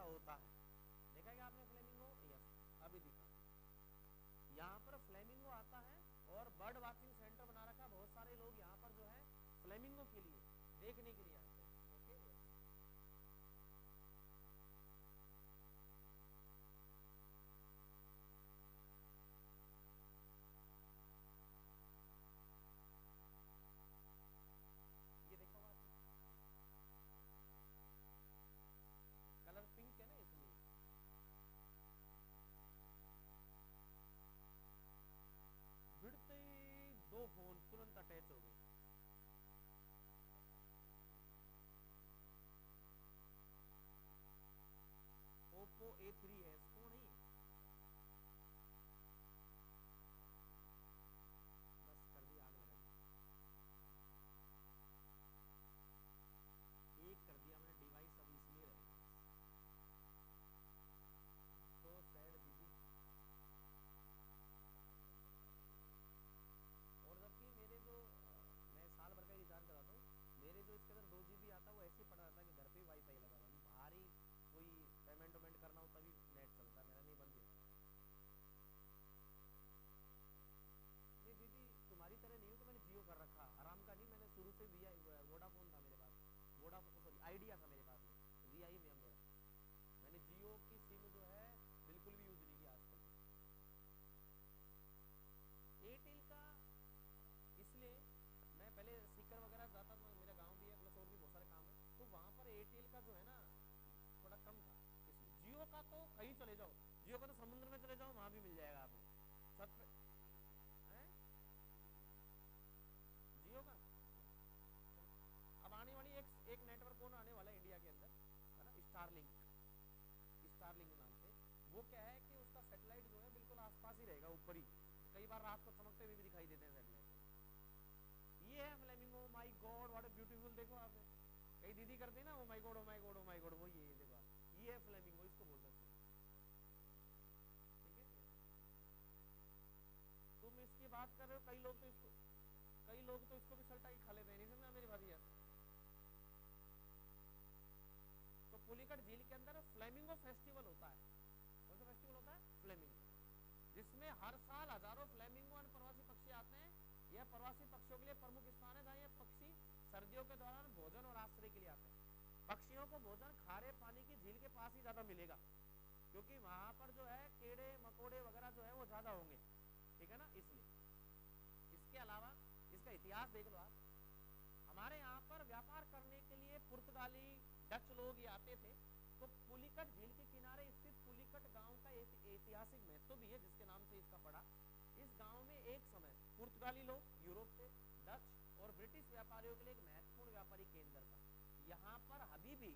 होता है। देखा क्या आपने फ्लेमिंगो? यस, अभी दिखा। यहाँ पर फ्लेमिंगो आता है और बर्ड वाचिंग सेंटर बना रखा है, बहुत सारे लोग यहाँ पर जो है फ्लेमिंगो के लिए देखने के लिए आते हैं। ओके, ये देखा होगा आपने, कलर पिंक है ना इसलिए। भिड़ते 2 फोन तुरंत अटैच हो गए। ओप्पो A3s कौन है? बस कर दी, आग लगा दी। एक कर दिया मैंने डिवाइस, अब इसमें रहेगा। सो सैड दीदी। और जबकि मेरे जो मैं साल भर का रिचार्ज कराता हूँ, मेरे जो इसके अंदर 2 GB आता है वो ऐसे ही पड़ा रहता है कि घर पे ही वाईफाई लगा हुआ है, बाहर ही कोई पेमेंट वेमेंट करना हो तभी नेट चलता है, मेरा नहीं बंद है। नहीं दीदी, तुम्हारी तरह नहीं हूँ कि मैंने जियो कर रखा, आराम का नहीं, मैंने शुरू से वोडाफोन था मेरे पास, वोडाफोन सॉरी आइडिया था मेरे पास में, VI में मेरा। मैंने जियो की सिम जो है बिल्कुल भी यूज नहीं किया आज तक। एयरटेल का इसलिए मैं पहले सीकर वगैरह जाता था, मेरा गांव भी है प्लस और भी बहुत सारे काम है, तो वहां पर एयरटेल का जो है ना थोड़ा कम था, इसलिए। जियो का तो कहीं चले जाओ, जियो का तो समुद्र में चले जाओ वहां भी मिल जाएगा आपको, छत पे है जियो का। अब आने वाली एक नेटवर्क कौन आने वाला है इंडिया के अंदर, है ना, स्टारलिंक, स्टारलिंक नाम से। वो क्या है कि उसका सैटेलाइट जो है बिल्कुल आसपास ही रहेगा, ऊपर ही, कई बार रात को चमकते हुए भी दिखाई देते हैं सैटेलाइट। ये है flamingo, my God what a beautiful, देखो आपने कई दीदी करते हैं ना, oh my God, oh my God, oh my God, वो ये देखो आप, ये है फ्लेमिंगो, इसको बोल सकते हैं। ठीक है, तुम इसकी बात कर रहे हो, कई लोग तो इसको भी सल्टा के खा लेते हैं, नहीं समझा मेरी बात? यार तो पुलिकट झील के अंदर फ्लेमिंगो फेस्टिवल होता है। कौन सा फेस्टिवल होता है? फ्लेमिंगो, जिसमें हर साल हजारों फ्लेमिंगो और प्रवासी पक्षी आते हैं। यह प्रवासी पक्षियों के लिए प्रमुख स्थान है जहाँ ये पक्षी सर्दियों के दौरान भोजन और आश्रय के लिए आते हैं। पक्षियों को भोजन खारे पानी की झील के पास ही ज्यादा मिलेगा, क्योंकि वहां पर जो है कीड़े मकोड़े वगैरह जो है वो ज्यादा होंगे, ठीक है ना, इसलिए। इसके अलावा इसका इतिहास देख लो आप, हमारे यहाँ पर व्यापार करने के लिए पुर्तगाली डच लोग ये आते थे, तो पुलिकट झील के किनारे स्थित पुलिकट गांव का एक ऐतिहासिक महत्व भी है, जिसके नाम से इसका पड़ा। इस गांव में एक समय पुर्तगाली लोग यूरोप से डच और ब्रिटिश व्यापारियों के लिए एक महत्वपूर्ण व्यापारिक केंद्र था। यहाँ पर अभी भी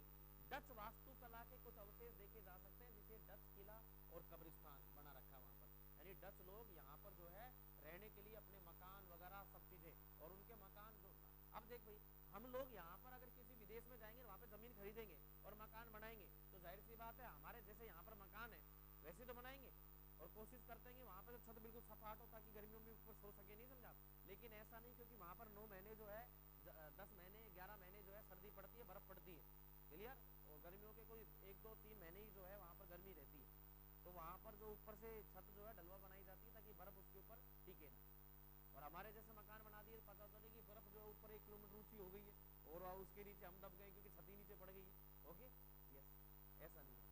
डच वास्तुकला के कुछ अवशेष देखे जा सकते हैं, जिसे डच किला और कब्रिस्तान बना रखा है वहां पर, यानी डच लोग यहाँ पर जो है रहने के लिए अपने मकान वगैरह सब चीजें, और उनके मकान जो, अब देख भाई, हम लोग यहाँ पर अगर किसी विदेश में जाएंगे वहां पे जमीन खरीदेंगे और मकान बनाएंगे, तो जाहिर सी बात है हमारे जैसे यहाँ पर मकान है वैसे तो बनाएंगे, और कोशिश करते हैं कि वहां पर जो छत बिल्कुल सपाट हो ताकि गर्मियों में ऊपर सो सके, नहीं समझा? लेकिन ऐसा नहीं, क्योंकि वहां पर 9 महीने जो है 10 महीने 11 महीने जो है सर्दी पड़ती है, बर्फ पड़ती है, क्लियर, और गर्मियों के कोई 1 2 3 महीने ही जो है वहां पर गर्मी रहती है। तो वहां पर जो ऊपर से छत जो है डलवा बनाई जाती है ताकि बर्फ उसके ऊपर टिके ना। और हमारे जैसे मकान बना दिए, पता चले कि बर्फ जो है ऊपर 1 किलोमीटर ऊंची हो गई है और उसके नीचे हम दब गए क्योंकि छत ही नीचे पड़ गई है। ओके, यस, ऐसा नहीं है।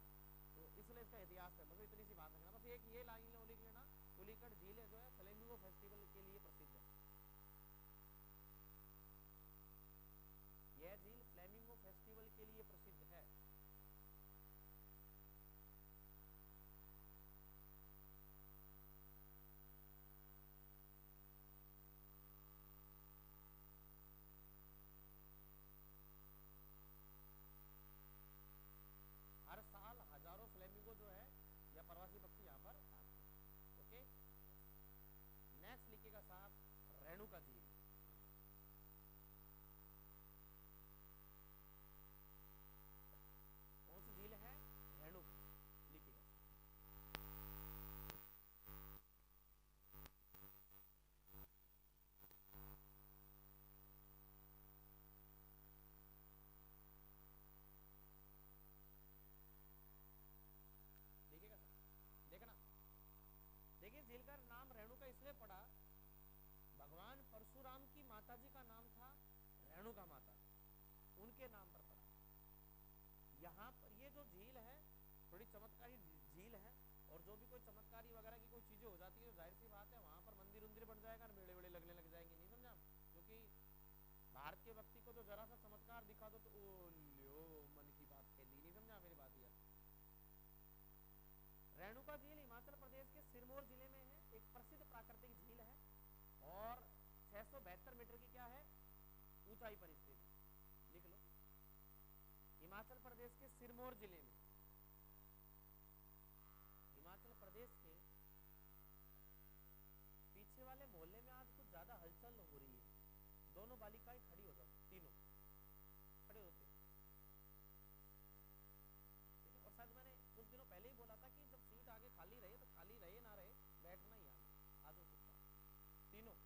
तो इसलिए इसका इतिहास है, बस इतनी सी बात है, बस एक ये लाइन लिख लेना, पुलिकट झील जो है फ्लेमिंगो फेस्टिवल के लिए प्रसिद्ध है। यह झील फ्लेमिंगो फेस्टिवल के लिए प्रसिद्ध है। हर साल हजारों फ्लेमिंगो जो है या प्रवासी पक्षी यहाँ पर आते हैं। ओके, नेक्स्ट लिखिएगा साहब, माता जी का नाम था रेणुका माता, उनके नाम पर पड़ा। यहाँ पर ये जो झील है थोड़ी चमत्कारी झील है, और जो भी कोई चमत्कारी वगैरह की कोई चीजें हो जाती है तो जाहिर सी बात है वहां पर मंदिर उंदिर बन जाएगा और मेले वेले लगने लग जाएंगे, नहीं समझा? क्योंकि भारत के व्यक्ति को तो जरा सा चमत्कार दिखा दो तो ओ लो मन की बात कह दी, नहीं समझा मेरी बात यार। रेणुका झील हिमाचल प्रदेश के सिरमौर जिले में है, एक प्रसिद्ध प्राकृतिक झील है और 672 मीटर की क्या है ऊंचाई पर स्थित है। लिख लो, हिमाचल प्रदेश के सिरमौर जिले में, हिमाचल प्रदेश के पीछे वाले मोहल्ले में आज कुछ ज्यादा हलचल हो रही है। दोनों बालिकाएं खड़ी हो जाओ, तीनों खड़े होते। ठीक है, और शायद मैंने कुछ दिनों पहले ही बोला था कि जब सीट आगे खाली रहे तो खाली रहे ना रहे बैठना ही आगे, आ जाओ चुपचाप तीनों।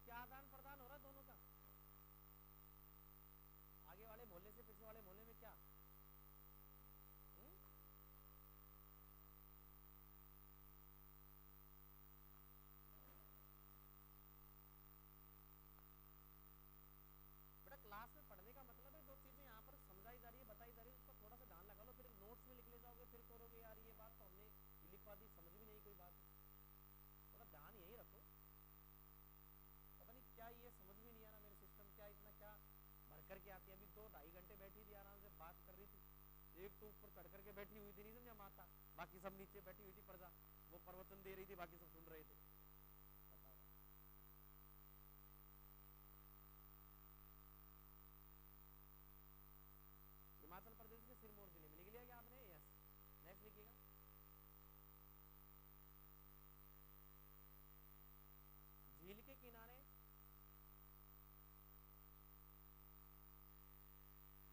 क्या आदान प्रदान हो रहा है दोनों का? आगे वाले मोहल्ले से पीछे वाले मोहल्ले में क्या? बेटा क्लास में पढ़ने का मतलब है जो चीजें यहाँ पर समझाई जा रही है बताई जा रही है उसका थोड़ा सा ध्यान लगा लो, फिर नोट्स में लिख ले जाओगे फिर करोगे यार ये बात तो हमने लिखवा दी, समझ भी नहीं कोई बात। थोड़ा ध्यान यही रखो, पता नहीं क्या ये समझ भी नहीं आ रहा मेरे सिस्टम क्या इतना क्या भर करके आती है। अभी 2-2.5 घंटे बैठी थी आराम से बात कर रही थी, एक तो ऊपर चढ़ करके बैठी हुई थी, नहीं समझा माता, बाकी सब नीचे बैठी हुई थी प्रजा, वो प्रवचन दे रही थी बाकी सब सुन रहे थे। हिमाचल प्रदेश के सिरमौर जिले में, लिख लिया क्या आपने? यस, नेक्स्ट लिखिएगा। झील के किनारे,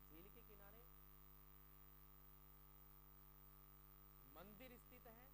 झील के किनारे मंदिर स्थित है,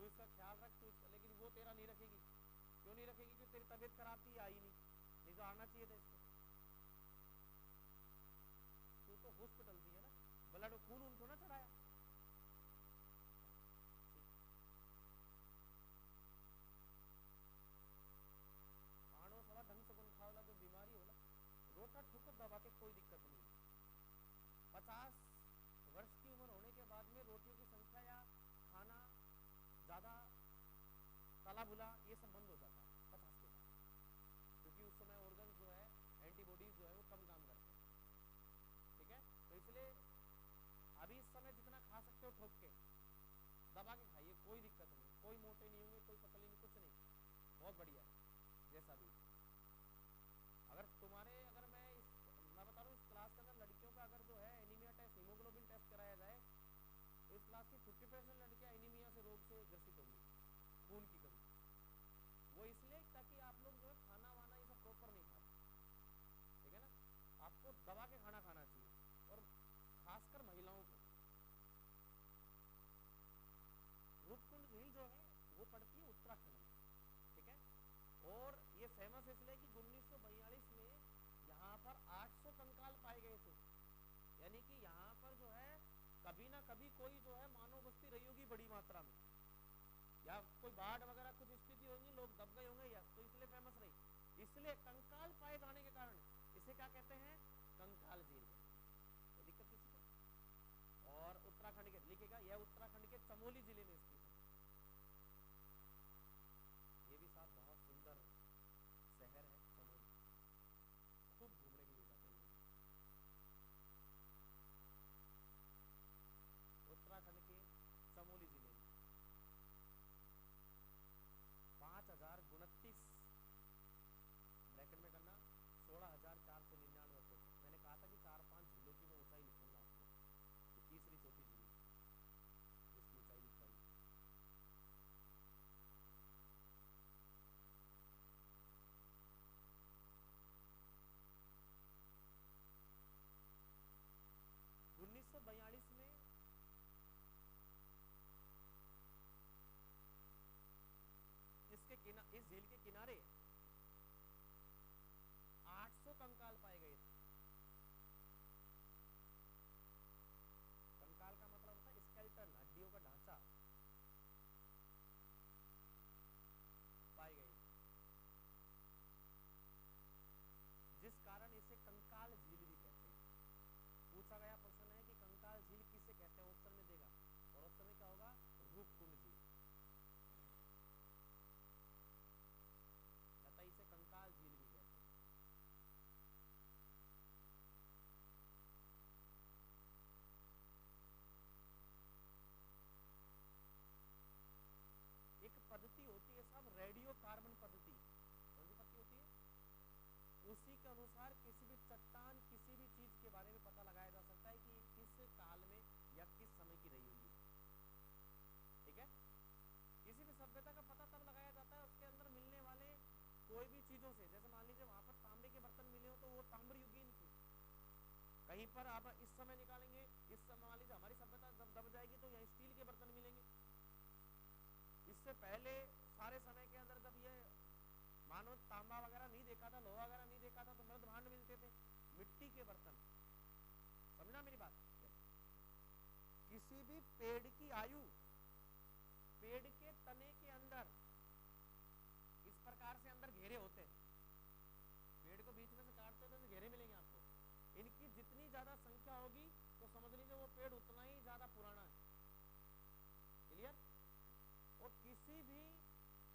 तू इसका ख्याल रख, तू इसका, लेकिन वो तेरा नहीं रखेगी। क्यों नहीं रखेगी? क्योंकि तेरी तबीयत खराब थी, आई नहीं तो आना चाहिए था इसको। तू तो हॉस्पिटल थी है ना, ब्लड खून उनको ना चढ़ाया। खानो थोड़ा ढंग से कौन खाओला तो बीमारी होला, रोटा ठुकर दबा के कोई दिक्कत नहीं। 50 वर्ष की उम्र होने के बाद में रोटियों की संख्या या खाना ज्यादा तला भुला ये सब बंद हो जाता है 50 के बाद, क्योंकि उस समय ऑर्गन जो है, एंटीबॉडीज जो है वो कम काम करते हैं। ठीक है, तो इसलिए अभी इस समय जितना खा सकते हो ठोक के दबा के खाइए, कोई दिक्कत नहीं, कोई मोटे नहीं होंगे, कोई पतले नहीं, कुछ नहीं, बहुत बढ़िया है जैसा भी। अगर मैं बता रहा हूँ इस क्लास के अंदर लड़कियों का अगर जो है एनीमिया टेस्ट, हीमोग्लोबिन टेस्ट कराया जाए तो इस क्लास की 50% लड़कियां एनीमिया से रोग से ग्रसित होंगी, खून की कमी। वो इसलिए ताकि आप लोग जो है खाना वाना ये सब प्रॉपर नहीं खाते, ठीक है ना, आपको दबा के खाना खाना चाहिए, और खासकर महिलाओं को। रूपकुंड झील जो है वो पड़ती है उत्तराखंड में, ठीक है, और ये फेमस इसलिए कि 1942 में यहाँ पर 800 कंकाल पाए गए थे, यानी कि यहाँ पर जो है कभी ना कभी कोई जो है मानव बस्ती रही होगी बड़ी मात्रा में, या कोई बाढ़ वगैरह कुछ स्थिति होगी, लोग दब गए होंगे, यस, तो इसलिए फेमस रही। इसलिए कंकाल पाए जाने के कारण इसे क्या कहते हैं? कंकाल झील। तो दिक्कत किसी को। और उत्तराखंड के लिखेगा, यह उत्तराखंड के चमोली जिले में स्थित है। ये भी साहब बहुत सुंदर शहर है चमोली, खूब घूमने के लिए जाते हैं उत्तराखंड के चमोली जिले में। 5029 ब्रैकेट में करना 16,499 फुट। मैंने कहा था कि 4-5 झीलों की मैं ऊंचाई लिखूंगा आपको, तो तीसरी चौथी झील जिसकी ऊंचाई लिखाई। उन्नीस सौ 42 में इस झील के किनारे 800 कंकाल पाए गए थे। कंकाल का मतलब होता है स्केलेटन, हड्डियों का ढांचा पाए गए, जिस कारण इसे कंकाल झील भी कहते हैं। पूछा गया प्रश्न है कि कंकाल झील किसे कहते हैं, ऑप्शन में देगा, और ऑप्शन में क्या होगा? रूपकुंड झील। कहता इसे कंकाल झील भी कहते हैं। एक पद्धति होती है साहब रेडियो कार्बन पद्धति, कौन सी पद्धति होती है? उसी के अनुसार किसी भी चट्टान, किसी भी चीज के बारे में पता लगाया जा सकता है कि किस काल में या किस समय की रही होगी। ठीक है, किसी भी सभ्यता का पता तब लगाया जाता है उसके अंदर मिलने वाले कोई भी चीजों से। जैसे मान लीजिए वहां पर तांबे के बर्तन मिले हो तो वो ताम्र युगीन थे। कहीं पर आप इस समय निकालेंगे, इस समय मान लीजिए हमारी सभ्यता जब दब जाएगी तो यहाँ स्टील के बर्तन मिलेंगे। इससे पहले सारे समय के अंदर जब ये मानो तांबा वगैरह नहीं देखा था, लोहा वगैरह नहीं देखा था, तो मृद भांड मिलते थे, मिट्टी के बर्तन। समझना मेरी बात? किसी भी पेड़ की आयु पेड़ के तने के अंदर इस प्रकार से अंदर घेरे होते हैं, पेड़ को बीच में से काटते तो घेरे मिलेंगे आपको। इनकी जितनी ज्यादा संख्या होगी तो समझ लीजिए वो पेड़ उतना ही ज्यादा पुराना है। क्लियर? और किसी भी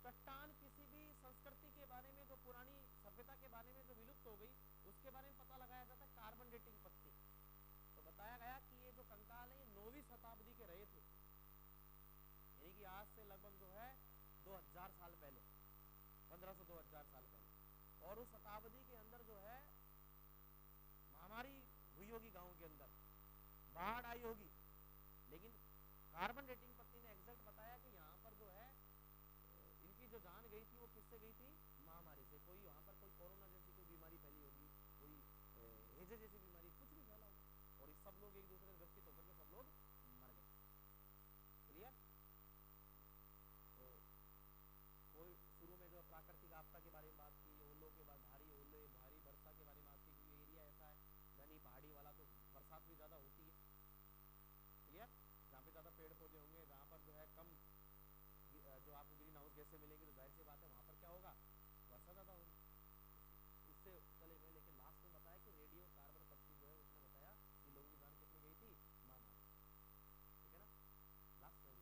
चट्टान, किसी भी संस्कृति के बारे में, जो पुरानी सभ्यता के बारे में जो विलुप्त हो गई, उसके बारे में पता लगाया जाता है कार्बन डेटिंग पद्धति। तो बताया गया कि ये जो कंकाल है ये 9वीं शताब्दी के रहे थे, यानी कि आज से लगभग जो है 2000 साल पहले, 1500-2000 साल पहले। और उस शताब्दी के अंदर जो है महामारी हुई होगी, गांव के अंदर बाढ़ आई होगी, लेकिन कार्बन डेटिंग पद्धति ने एग्जैक्ट बताया कि यहाँ पर जो है इनकी जो जान गई थी वो किससे गई थी? महामारी से। कोई वहां पर कोई कोरोना जैसी कोई बीमारी फैली होगी, कोई हेजे जैसी बीमारी, कुछ भी फैला होगा, और सब लोग एक दूसरे से ग्रसित होकर के सब लोग मर गए। क्लियर? कैसे मिलेंगे, तो जाहिर सी बात है वहां पर क्या होगा, वर्षा ज्यादा होगी। उससे चले गए, लेकिन लास्ट में बताया कि रेडियो कार्बन पत्ती जो है उसने बताया कि लोगों की जान किसमें गई थी, महामारी, ठीक है ना, लास्ट में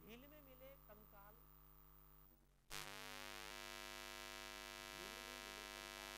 झील में मिले कंकाल, झील में मिले कंकाल,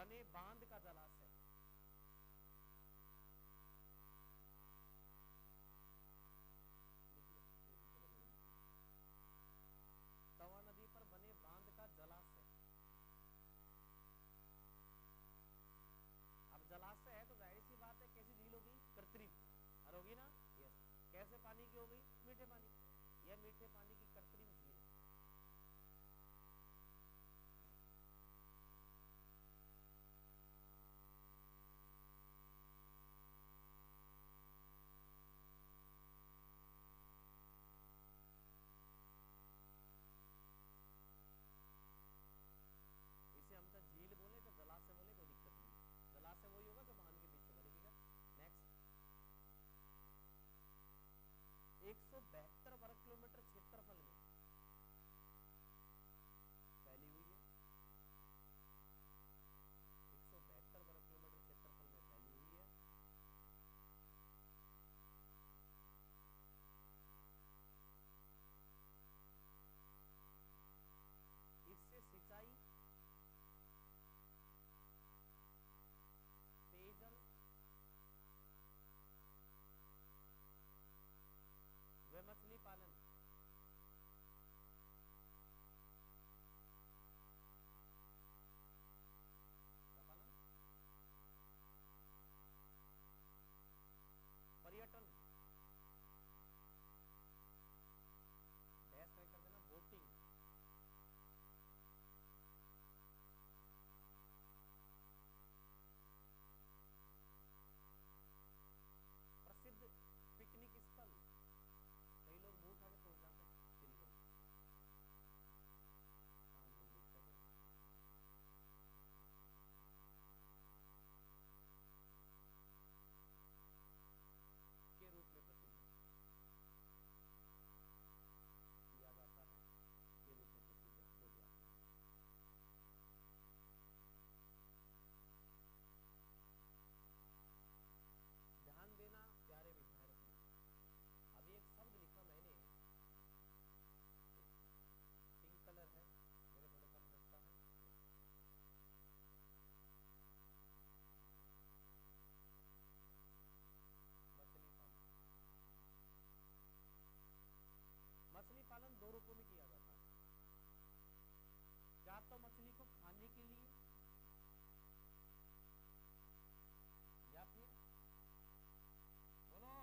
बने बांध का जलाशय। तवा नदी पर बने बांध का जलाशय। अब जलाशय है तो जाहिर सी बात है कैसी झील होगी, कृत्रिम और होगी ना, यस। कैसे पानी की हो गई, मीठे पानी। यह मीठे पानी की कृत्रिम झील है। इसे हम तो झील बोले तो जलाशय बोले कोई दिक्कत नहीं। जलाशय वही होगा जो बांध के पीछे बने, ठीक है। नेक्स्ट, 172 वर्ग किलोमीटर क्षेत्रफल में फैली हुई है। 172 वर्ग किलोमीटर क्षेत्रफल में फैली हुई है। इससे सिंचाई, पेयजल व मछली पालन का पालन, पर्यटन, डैश कर देना, बोटिंग, प्रसिद्ध पिकनिक स्थल। कई लोग मुंह उठा के पहुंच जाते हैं, चिल को। के रूप में प्रसिद्ध किया जाता है, के रूप में प्रसिद्ध हो गया। ध्यान देना प्यारे विद्यार्थी, अभी एक शब्द लिखा मैंने, पिंक कलर है, मेरे थोड़े कम दस्ता है। मछली पालन। मछली पालन दो रूपों में किया जाता है, या तो मछली को खाने के लिए, या फिर बोलो,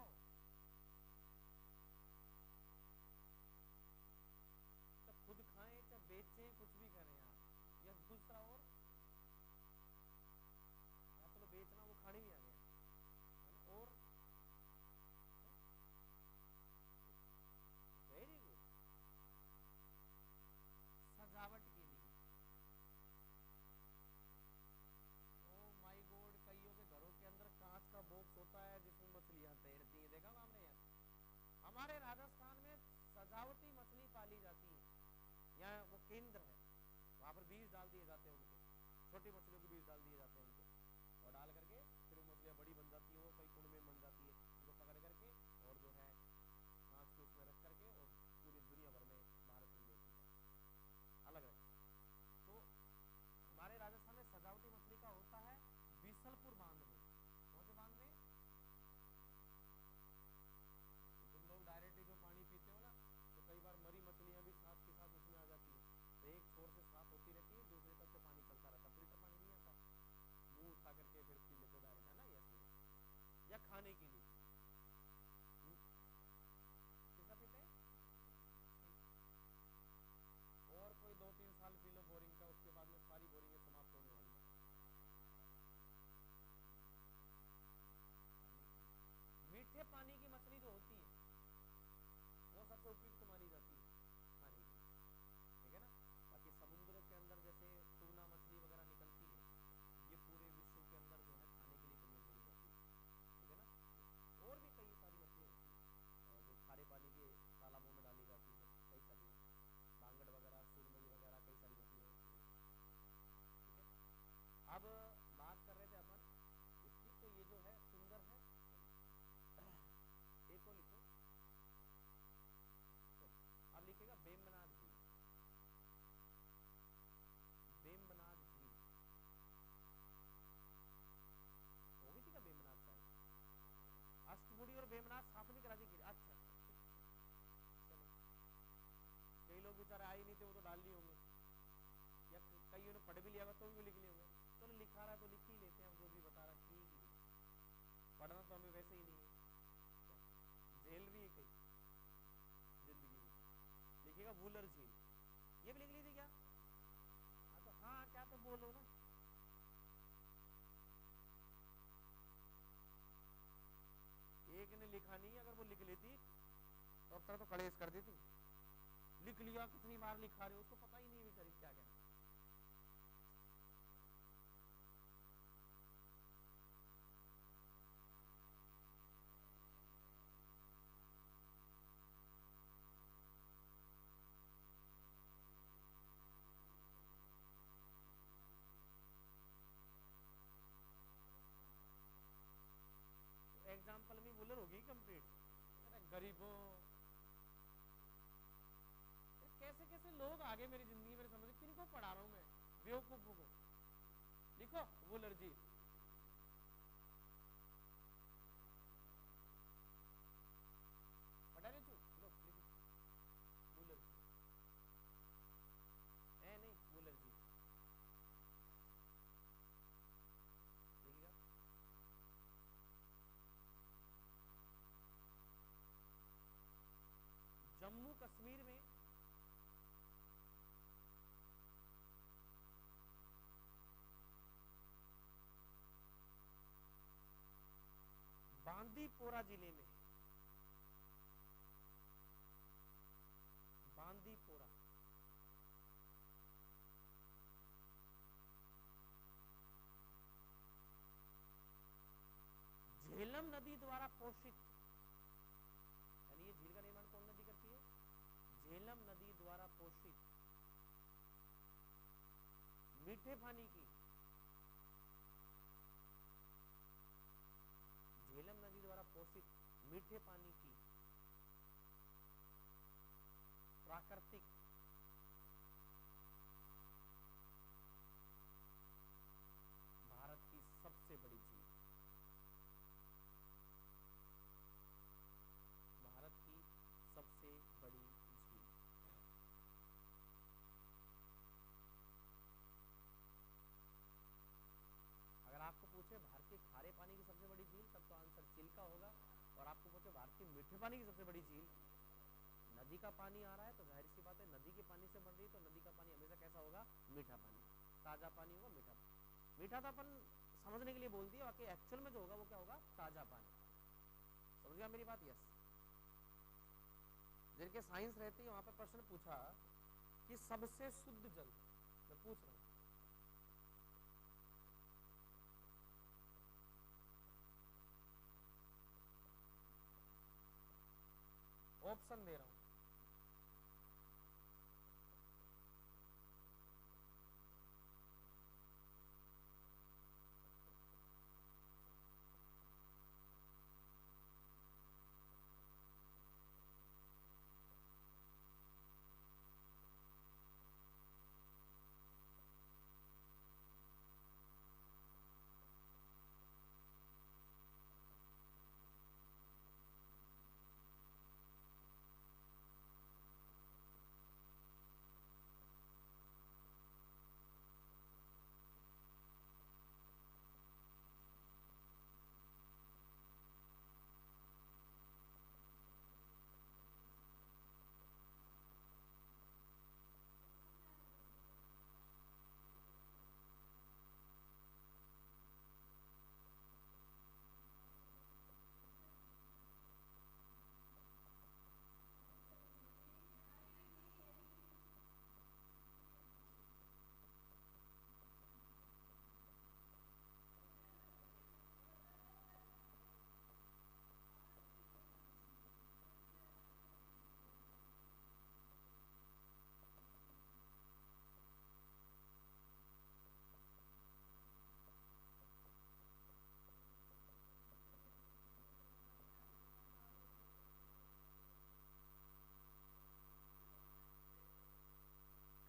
चाहे खुद खाएं चाहे बेचें, कुछ भी करें यार। या दूसरा और, चलो बेचना वो खाने में आ गया है ना, और वेरी गुड, सजावट के लिए। ओ माय गॉड, कईयों के घरों के अंदर कांच का बॉक्स होता है जिसमें मछलियां तैरती हैं, देखा हमने यार। हमारे राजस्थान में सजावटी मछली पाली जाती है, यहाँ वो केंद्र है, वहां पर बीज डाल दिए जाते हैं उनके, छोटी मछलियों के बीज डाल दिए जाते हैं उनके, और डाल करके फिर वो मछलियां बड़ी बन जाती है, वो कई कुंड में बन जाती है, उनको पकड़ करके और जो है कांच के उसमें रख करके और पूरी दुनिया भर में, भारत में बेचती है, अलग अलग। तो हमारे राजस्थान में सजावटी मछली का होता है बीसलपुर बांध में। कौन से बांध में? तुम लोग डायरेक्टली जो पानी पीते हो ना, तो कई बार मरी मछलियां भी साथ के साथ उसमें आ जाती है, तो एक छोर से साफ होती रहती है, दूसरे तरफ से पानी चलता रहता, फिल्टर पानी नहीं आता, मुंह उठा करके फिर पी लेते डायरेक्ट, है ना, यस। या खाने के लिए कितना पीते हैं, और कोई 2-3 साल पी लो बोरिंग का, उसके बाद में सारी बोरिंगें समाप्त होने वाली है। मीठे पानी की मछली जो होती है वो सबसे उपयुक्त मानी जाती है खाने की, ठीक है ना। बाकी समुद्रों के अंदर जैसे टूना मछली वगैरह निकलती है, ये पूरे विश्व के अंदर जो है खाने के लिए प्रयोग में जाती है, ठीक है ना। बेचारे आए नहीं थे, वो तो डाल लिए होंगे, या कईयों ने पढ़ भी लिया तो भी लिख लिए होंगे। चलो लिखा रहा है तो लिख ही लेते हैं, जो भी बता रहा ठीक ही है, पढ़ना तो हमें वैसे ही नहीं है, झेल रही है कहीं जिंदगी में। लिखेगा वूलर झील, ये भी लिख ली थी क्या? हाँ तो हाँ क्या तो बोलो ना। एक ने लिखा नहीं, अगर वो लिख लेती तो अब तक तो कलेश कर देती। लिख लिया, कितनी बार लिखा रहे हो, उसको पता ही नहीं बेचारी क्या कहना। एग्जाम्पल में वूलर होगी कंप्लीट। अरे गरीबों, कैसे कैसे लोग आगे मेरी जिंदगी में, समझ किनको पढ़ा रहा हूं मैं, बेवकूफों को। लिखो वूलर जी, पढ़ा रहे तू, लो वूलर जी, है नहीं वूलर जी, देखिएगा। जम्मू कश्मीर में बांदीपोरा जिले में, बांदीपोरा, झेलम नदी द्वारा पोषित, यानी ये झील का निर्माण कौन नदी करती है? झेलम नदी द्वारा पोषित मीठे पानी की, झेलम नदी द्वारा पोषित मीठे पानी की प्राकृतिक भारत की सबसे बड़ी झील, भारत की सबसे बड़ी झील। अगर आपको पूछे भारत के खारे पानी की सबसे बड़ी झील, तब तो आंसर चिल्का होगा। और आपको पूछे भारत के मीठे पानी की सबसे बड़ी झील, नदी का पानी आ रहा है तो जाहिर सी बात है नदी के पानी से बन रही है, तो नदी का पानी हमेशा कैसा होगा? मीठा पानी, ताजा पानी होगा, मीठा पानी। मीठा तो अपन समझने के लिए बोल दिया, बाकी एक्चुअल में जो होगा वो क्या होगा? ताजा पानी। समझ गया मेरी बात? यस। जिनके साइंस रहती है वहां पर प्रश्न पूछा कि सबसे शुद्ध जल, मैं पूछ रहा हूं, ऑप्शन दे रहा हूं,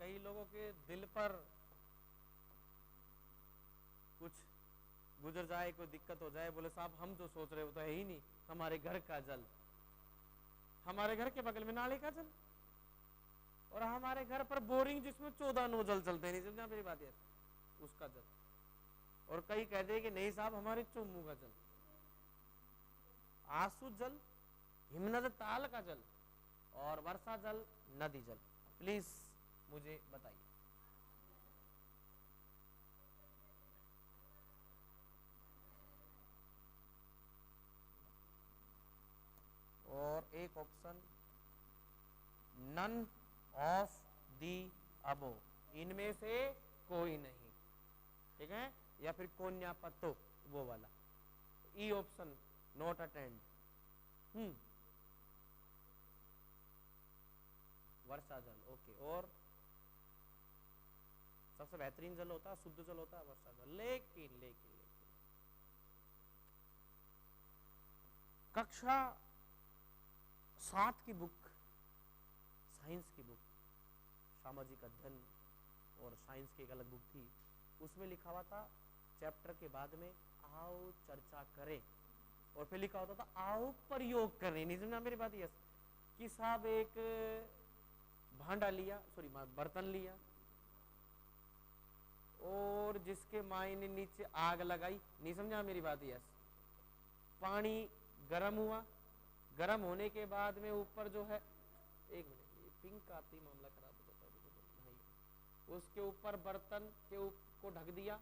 कई लोगों के दिल पर कुछ गुजर जाए, कोई दिक्कत हो जाए, बोले साहब हम जो सोच रहे हो तो है ही नहीं, हमारे घर का जल, हमारे घर के बगल में नाले का जल, और हमारे घर पर बोरिंग जिसमें 14 नोजल चलते हैं, नहीं समझा मेरी बात यार, उसका जल। और कई कहते हैं कि नहीं साहब हमारे चुम्मू का जल, आंसू जल, हिमनद ताल का जल और वर्षा जल, नदी जल। प्लीज मुझे बताइए। और एक ऑप्शन नन ऑफ दी अबो, इनमें से कोई नहीं, ठीक है, या फिर कोन्या पत्तो वो वाला। ई ऑप्शन नॉट अटेंड। वर्षा जल, ओके। और सबसे बेहतरीन जल होता है, शुद्ध जल होता है वर्षा जल। लेकिन लेकिन लेकिन कक्षा 7 की बुक, साइंस की बुक, सामाजिक अध्ययन और साइंस की एक अलग बुक थी, उसमें लिखा हुआ था चैप्टर के बाद में आओ चर्चा करें, और फिर लिखा होता था आओ प्रयोग करें। नहीं समझा मेरी बात? यस, कि साहब एक भांडा लिया, सॉरी बर्तन लिया, और जिसके माई ने नीचे आग लगाई। नहीं समझा मेरी बात? यस, पानी गर्म हुआ, गर्म होने के बाद में ऊपर जो है, एक मिनट, पिंक आती मामला खराब हो जाता है, उसके ऊपर बर्तन के को ढक दिया,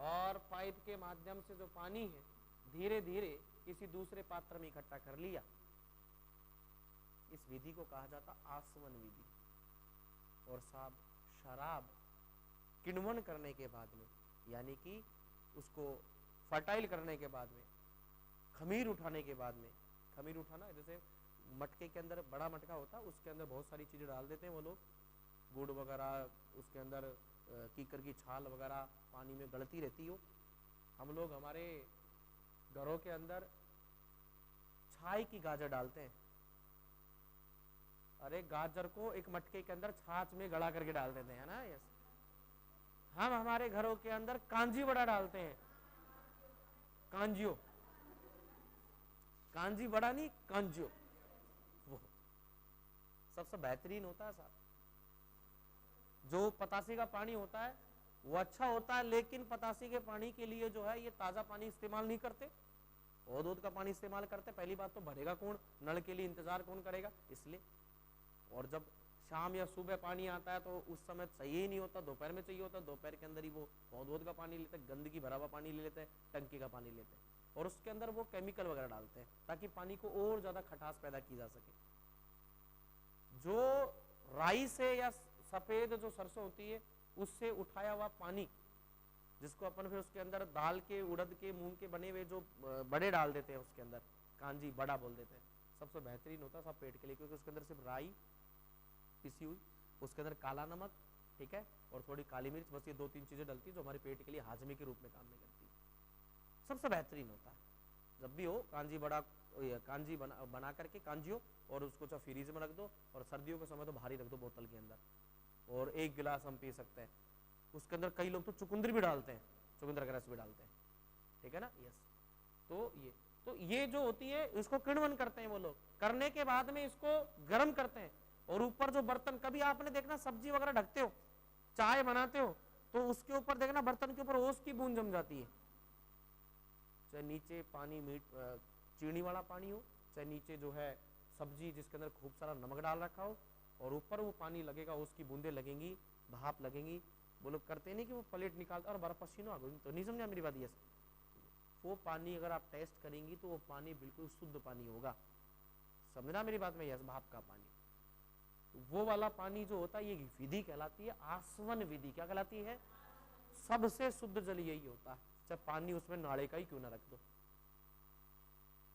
और पाइप के माध्यम से जो पानी है धीरे धीरे किसी दूसरे पात्र में इकट्ठा कर लिया। इस विधि को कहा जाता आसवन विधि। और साहब शराब किण्वन करने के बाद में, यानी कि उसको फर्टाइल करने के बाद में, खमीर उठाने के बाद में, खमीर उठाना जैसे मटके के अंदर बड़ा मटका होता है, उसके अंदर बहुत सारी चीजें डाल देते हैं वो लोग, गुड़ वगैरह, उसके अंदर कीकर की छाल वगैरह पानी में गलती रहती हो। हम लोग हमारे घरों के अंदर छाई की गाजर डालते हैं। अरे गाजर को एक मटके के अंदर छाछ में गड़ा करके डाल देते हैं ना। यस, हम हमारे घरों के अंदर कांजी बड़ा डालते हैं, कांजियो, कांजी बड़ा नहीं, कांजियो, वो सबसे बेहतरीन होता है साहब। जो पतासी का पानी होता है वो अच्छा होता है, लेकिन पतासी के पानी के लिए जो है ये ताजा पानी इस्तेमाल नहीं करते, और दूध का पानी इस्तेमाल करते। पहली बात तो भरेगा कौन, नल के लिए इंतजार कौन करेगा, इसलिए। और जब शाम या सुबह पानी आता है तो उस समय चाहिए ही नहीं होता, दोपहर में चाहिए होता, दोपहर के अंदर ही वो पौधों का पानी लेते हैं, गंदगी भरा हुआ पानी ले लेते हैं, टंकी का पानी लेते हैं, और उसके अंदर वो केमिकल वगैरह डालते हैं ताकि पानी को और ज्यादा खटास पैदा की जा सके। जो राई से या सफेद जो सरसों होती है उससे उठाया हुआ पानी, जिसको अपन फिर उसके अंदर दाल के, उड़द के, मूंग के बने हुए जो बड़े डाल देते हैं उसके अंदर, कांजी बड़ा बोल देते हैं, सबसे बेहतरीन होता है सब पेट के लिए, क्योंकि उसके अंदर सिर्फ राई पिसी हुई, उसके अंदर काला नमक, ठीक है, और थोड़ी काली मिर्च, बस ये 2-3 चीजें डलती है जो हमारे पेट के लिए हाजमे के रूप में काम में करती है। सबसे बेहतरीन होता है। जब भी हो कांजी बड़ा, कांजी बना करके कांजियो, और उसको चाहे फ्रीज में रख दो, और सर्दियों के समय तो भारी रख दो बोतल के अंदर, और 1 गिलास हम पी सकते हैं। उसके अंदर कई लोग तो चुकंदर भी डालते हैं, चुकंदर का रस भी डालते हैं, ठीक है ना। यस, तो ये जो होती है इसको किण्वन करते हैं वो लोग, करने के बाद में इसको गर्म करते हैं, और ऊपर जो बर्तन, कभी आपने देखना सब्जी वगैरह ढकते हो, चाय बनाते हो, तो उसके ऊपर देखना बर्तन के ऊपर ओस की बूंद जम जाती है, चाहे नीचे पानी चीनी वाला पानी हो, चाहे नीचे जो है सब्जी जिसके अंदर खूब सारा नमक डाल रखा हो, और ऊपर वो पानी लगेगा, उसकी बूंदे लगेंगी, भाप लगेंगी। वो लोग करते नहीं कि वो प्लेट निकालते और बर्फ पसीना, तो नहीं समझा मेरी बात? यस, वो पानी अगर आप टेस्ट करेंगी तो वो पानी बिल्कुल शुद्ध पानी होगा, समझना मेरी बात में? यस, भाप का पानी, वो वाला पानी जो होता है ये विधि कहलाती है आसवन विधि। क्या कहलाती है? सबसे शुद्ध जल यही होता है, चाहे पानी उसमें नाले का ही क्यों ना रख दो,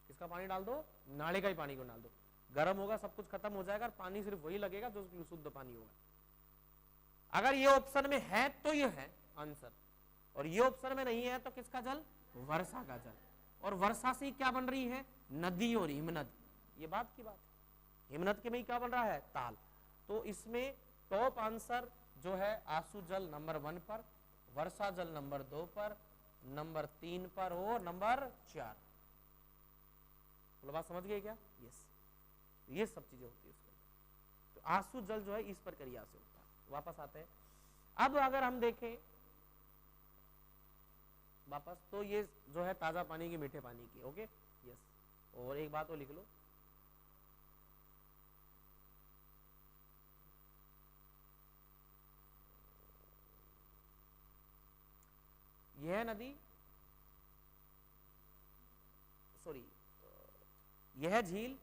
किसका पानी डाल दो, नाले का ही पानी को डाल दो, गर्म होगा, सब कुछ खत्म हो जाएगा, और पानी सिर्फ वही लगेगा जो शुद्ध पानी होगा। अगर ये ऑप्शन में है तो ये है आंसर, और ये ऑप्शन में नहीं है तो किसका जल? वर्षा का जल। और वर्षा से क्या बन रही है? नदी और हिमनद। ये बात की बात, हिमनद के में क्या बन रहा है? ताल। तो इसमें टॉप आंसर जो है आंसू जल नंबर 1 पर, वर्षा जल नंबर 2 पर, नंबर 3 पर और नंबर 4। बात समझ गए क्या? यस, ये सब चीजें होती है उसके अंदर। तो आंसू जल जो है इस प्रक्रिया से होता है। वापस आते हैं, अब अगर हम देखें वापस, तो ये जो है ताजा पानी की, मीठे पानी की, ओके यस। और एक बात और लिख लो, यह नदी, सॉरी यह झील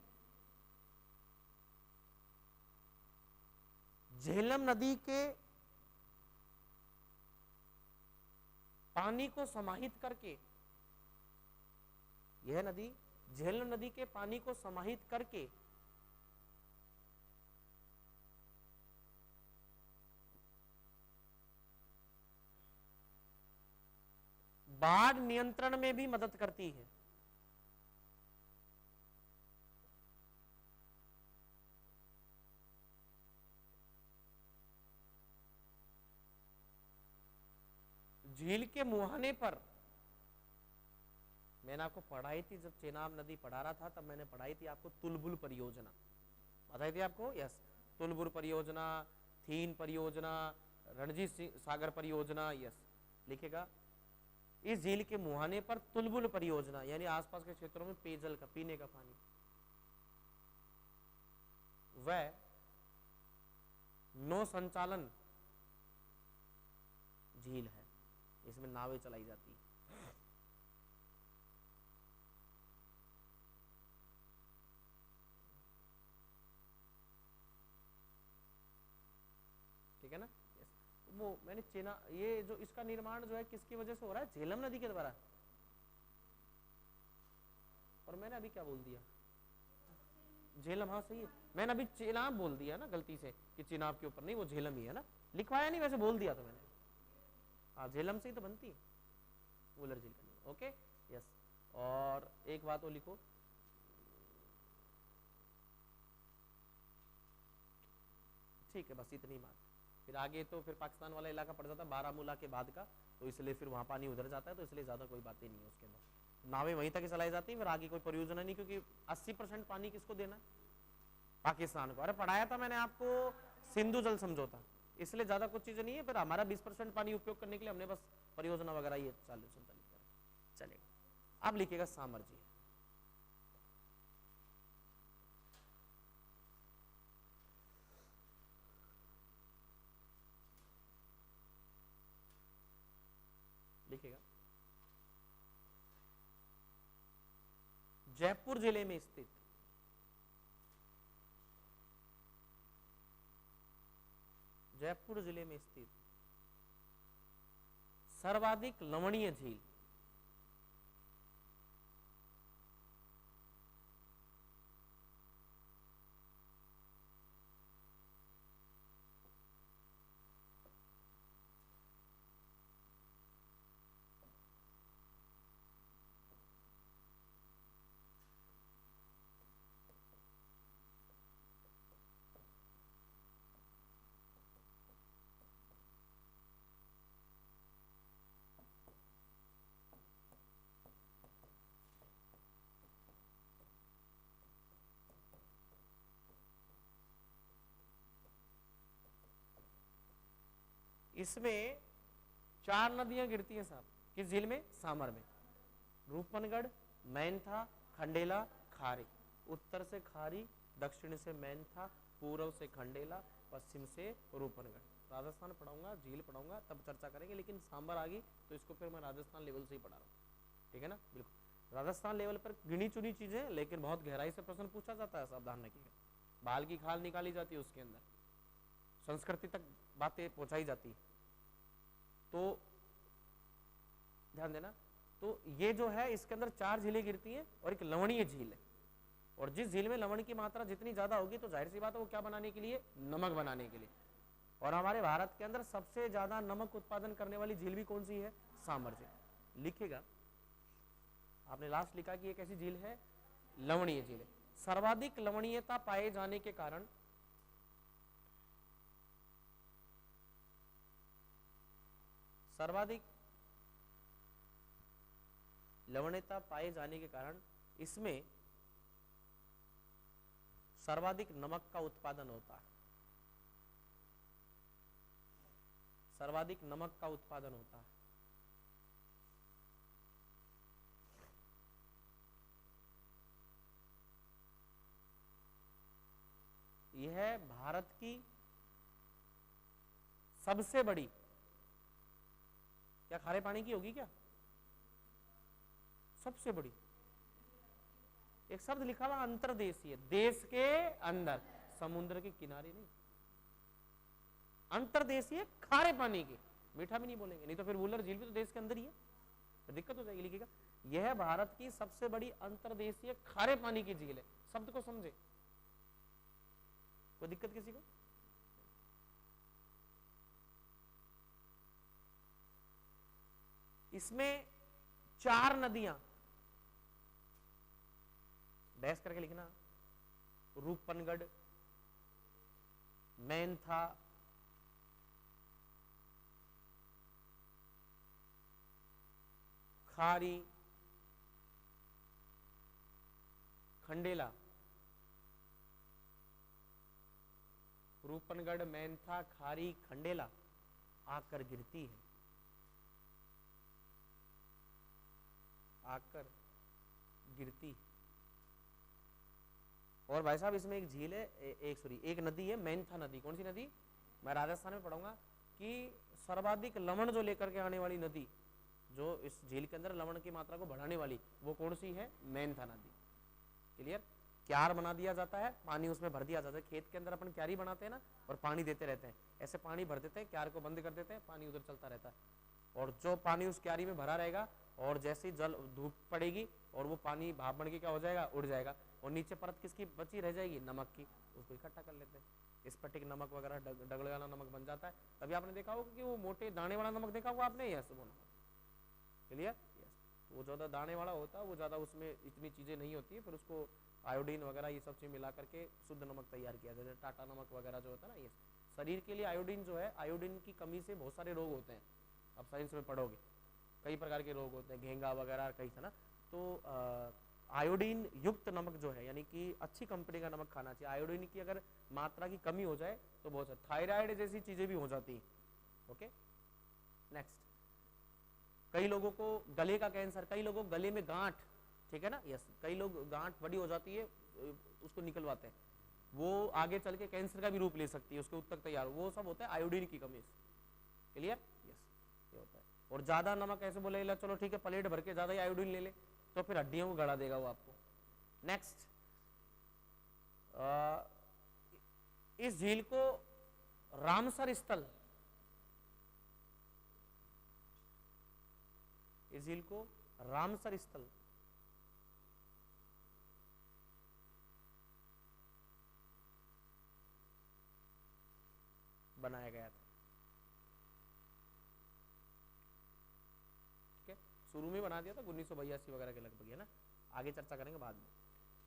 झेलम नदी के पानी को समाहित करके, यह नदी झेलम नदी के पानी को समाहित करके बाढ़ नियंत्रण में भी मदद करती है। झील के मुहाने पर, मैंने आपको पढ़ाई थी जब चेनाब नदी पढ़ा रहा था, तब मैंने पढ़ाई थी आपको तुलबुल परियोजना, बताई थी आपको, यस तुलबुल परियोजना, थीन परियोजना, रणजीत सागर परियोजना, यस लिखेगा। इस झील के मुहाने पर तुलबुल परियोजना, यानी आसपास के क्षेत्रों में पेयजल का, पीने का पानी, वह नौ संचालन झील है, इसमें नावें चलाई जाती है। ठीक है ना, यस। वो मैंने चेना, ये जो इसका निर्माण जो है किसकी वजह से हो रहा है, झेलम नदी के द्वारा। और मैंने अभी क्या बोल दिया, झेलम, हाँ सही है, मैंने अभी चेनाब बोल दिया ना गलती से, कि चेनाब के ऊपर नहीं, वो झेलम ही है ना, लिखवाया नहीं, वैसे बोल दिया था मैंने। हाँ झेलम से ही तो बनती है, वुलर झील का नहीं, ओके यस। और एक बात और लिखो, ठीक है, बस इतनी बात। फिर आगे तो फिर पाकिस्तान वाला इलाका पड़ जाता है बारामूला के बाद का, तो इसलिए फिर वहां पानी उधर जाता है, तो इसलिए ज्यादा कोई बातें नहीं है उसके अंदर, नावें वहीं तक चलाई जाती है, फिर आगे कोई परियोजना नहीं, क्योंकि 80% पानी किसको देना है, पाकिस्तान को। अरे पढ़ाया था मैंने आपको सिंधु जल समझौता, इसलिए ज्यादा कुछ चीजें नहीं है, फिर हमारा 20% पानी उपयोग करने के लिए हमने बस परियोजना वगैरह ये संचालित करें। चलेगा, अब लिखिएगा सामर्थ्य, लिखिएगा जयपुर जिले में स्थित जयपुर जिले में स्थित सर्वाधिक लवणीय झील, इसमें 4 नदियां गिरती हैं साहब, किस झील में, सामर में, रूपनगढ़, मैनथा, खंडेला, खारी। उत्तर से खारी, दक्षिण से मैनथा, पूर्व से खंडेला, पश्चिम से रूपनगढ़। राजस्थान पढ़ाऊंगा, झील पढ़ाऊंगा, तब चर्चा करेंगे, लेकिन सांबर आ गई तो इसको फिर मैं राजस्थान लेवल से ही पढ़ा रहा हूँ, ठीक है ना, बिल्कुल। राजस्थान लेवल पर गिनी चुनी चीजें, लेकिन बहुत गहराई से प्रश्न पूछा जाता है, सावधान रखिएगा। बाल की खाल निकाली जाती है उसके अंदर, संस्कृति तक बातें पहुंचाई जाती है, तो ध्यान देना। तो ये जो है इसके अंदर 4 झीलें गिरती हैं और एक लवणीय झील है, और जिस झील में लवण की मात्रा जितनी ज्यादा होगी तो जाहिर सी बात है वो क्या बनाने के लिए, नमक बनाने के लिए। और हमारे भारत के अंदर सबसे ज्यादा नमक उत्पादन करने वाली झील भी कौन सी है, सामर झील। लिखेगा, आपने लास्ट लिखा कि एक ऐसी झील है, लवणीय झील है। सर्वाधिक लवणीयता पाए जाने के कारण सर्वाधिक लवणीयता पाए जाने के कारण इसमें सर्वाधिक नमक का उत्पादन होता है। सर्वाधिक नमक का उत्पादन होता है। यह भारत की सबसे बड़ी, क्या खारे पानी की होगी क्या? सबसे बड़ी। एक शब्द लिखा हुआ अंतर्देशीय, देश के अंदर, समुद्र के किनारे नहीं, अंतर्देशीय खारे पानी की। मीठा भी नहीं बोलेंगे, नहीं तो फिर वुलर झील भी तो देश के अंदर ही है, तो दिक्कत हो जाएगी। लिखेगा यह भारत की सबसे बड़ी अंतर्देशीय खारे पानी की झील है। शब्द को समझे, कोई दिक्कत किसी को? इसमें 4 नदियां, डैश करके लिखना, रूपनगढ़, मैनथा, खारी, खंडेला। रूपनगढ़, मैनथा, खारी, खंडेला आकर गिरती है, आकर गिरती है। और भाई साहब इसमें एक झील है, एक नदी है, मैनथा नदी। कौन सी नदी? मैं राजस्थान में पढ़ूंगा कि सर्वाधिक लवण जो लेकर के आने वाली नदी, जो इस झील के अंदर लवण की मात्रा को बढ़ाने वाली, वो कौन सी है? मैनथा नदी। क्लियर? क्यार बना दिया जाता है, पानी उसमें भर दिया जाता है। खेत के अंदर अपन क्यारी बनाते हैं ना, और पानी देते रहते हैं, ऐसे पानी भर देते हैं, क्यार को बंद कर देते हैं, पानी उधर चलता रहता है। और जो पानी उस क्यारी में भरा रहेगा, और जैसे ही जल धूप पड़ेगी और वो पानी भाप बन के क्या हो जाएगा? उड़ जाएगा, और नीचे परत किसकी बची रह जाएगी? नमक की। उसको इकट्ठा कर लेते हैं, स्फटिक नमक वगैरह, डगले वाला नमक बन जाता है। तभी आपने देखा होगा कि वो मोटे दाने वाला नमक देखा होगा आपने? यस, वो नमक। क्लियर? यस। वो ज्यादा दाने वाला होता है, वो ज्यादा उसमें इतनी चीजें नहीं होती है, फिर उसको आयोडीन वगैरह ये सब चीज मिला करके शुद्ध नमक तैयार किया जाता है। टाटा नमक वगैरह जो होता है ना, ये शरीर के लिए आयोडीन जो है, आयोडीन की कमी से बहुत सारे रोग होते हैं। आप साइंस में पढ़ोगे कई प्रकार के रोग होते हैं, घेंगा वगैरह कई था ना। तो आयोडीन युक्त नमक जो है, यानी कि अच्छी कंपनी का नमक खाना चाहिए। आयोडीन की अगर मात्रा की कमी हो जाए तो बहुत सारे थायराइड जैसी चीजें भी हो जाती हैं। Okay, next. कई लोगों को गले का कैंसर, कई लोगों को गले में गांठ, ठीक है ना, यस, कई लोग गांठ बड़ी हो जाती है, उसको निकलवाते हैं, वो आगे चल के कैंसर का भी रूप ले सकती है, उसके उत्तक तैयार, वो सब होता है आयोडीन की कमी से। क्लियर? यस, ये होता है। और ज्यादा नमक ऐसे बोले चलो ठीक है प्लेट भर के ज्यादा ही आयोडीन ले ले, तो फिर हड्डियों को गड़ा देगा वो आपको। नेक्स्ट, इस झील को रामसर स्थल, इस झील को रामसर स्थल बनाया गया था। ठीक है, शुरू में बना दिया था 1982 वगैरह के लगभग, है ना, आगे चर्चा करेंगे बाद में।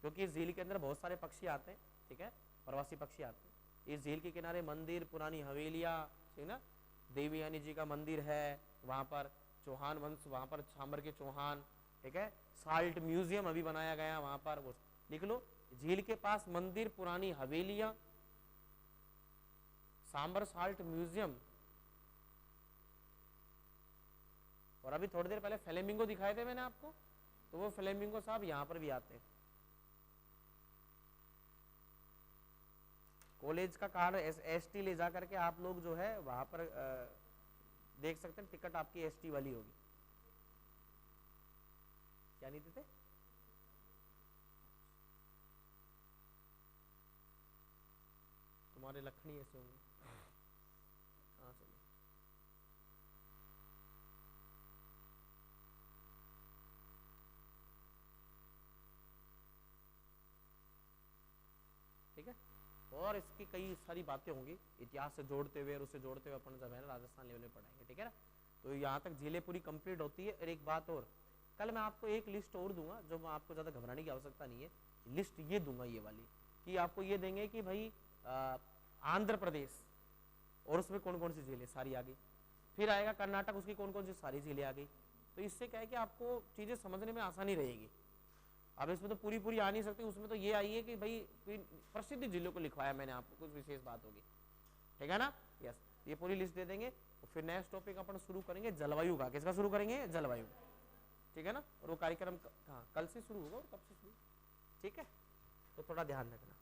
क्योंकि इस झील के अंदर बहुत सारे पक्षी आते हैं, ठीक है, प्रवासी पक्षी आते हैं। इस झील के किनारे मंदिर, पुरानी हवेलियां, ठीक ना, देवयानी जी का मंदिर है वहां पर, चौहान वंश वहां पर, सांबर के चौहान, ठीक है, साल्ट म्यूजियम अभी बनाया गया वहां पर, वो लिख लो। झील के पास मंदिर, पुरानी हवेलियां, सांबर साल्ट म्यूजियम, और अभी थोड़ी देर पहले फ्लेमिंगो दिखाए थे मैंने आपको, तो वो फ्लेमिंगो साहब यहां पर भी आते हैं। कॉलेज का कार्ड एसटी ले जा करके आप लोग जो है वहां पर देख सकते हैं, टिकट आपकी एसटी वाली होगी। क्या नहीं देते? तुम्हारे लखनी ऐसे होंगे। हाँ चलिए, ठीक है। और इसकी कई सारी बातें होंगी इतिहास से जोड़ते हुए और उससे जोड़ते हुए अपन जब है ना राजस्थान लेवल में पढ़ाएंगे, ठीक है ना। तो यहाँ तक झीलें पूरी कंप्लीट होती है। और एक बात और, कल मैं आपको एक लिस्ट और दूंगा, जो मैं आपको ज़्यादा घबराने की आवश्यकता नहीं है। लिस्ट ये दूंगा ये वाली, कि आपको ये देंगे कि भाई आंध्र प्रदेश और उसमें कौन कौन सी झीलें सारी आ गई, फिर आएगा कर्नाटक, उसकी कौन कौन सी सारी झीलें आ गई। तो इससे क्या है कि आपको चीज़ें समझने में आसानी रहेगी। अब इसमें तो पूरी पूरी आ नहीं सकती, उसमें तो ये आई है कि भाई प्रसिद्ध जिलों को लिखवाया मैंने आपको, कुछ विशेष बात होगी, ठीक है ना। यस, ये पूरी लिस्ट दे देंगे। फिर नेक्स्ट टॉपिक अपन शुरू करेंगे जलवायु का। किसका शुरू करेंगे? जलवायु। ठीक है ना। और वो कार्यक्रम कल से शुरू होगा और कब से शुरू, ठीक है, तो थोड़ा ध्यान रखना।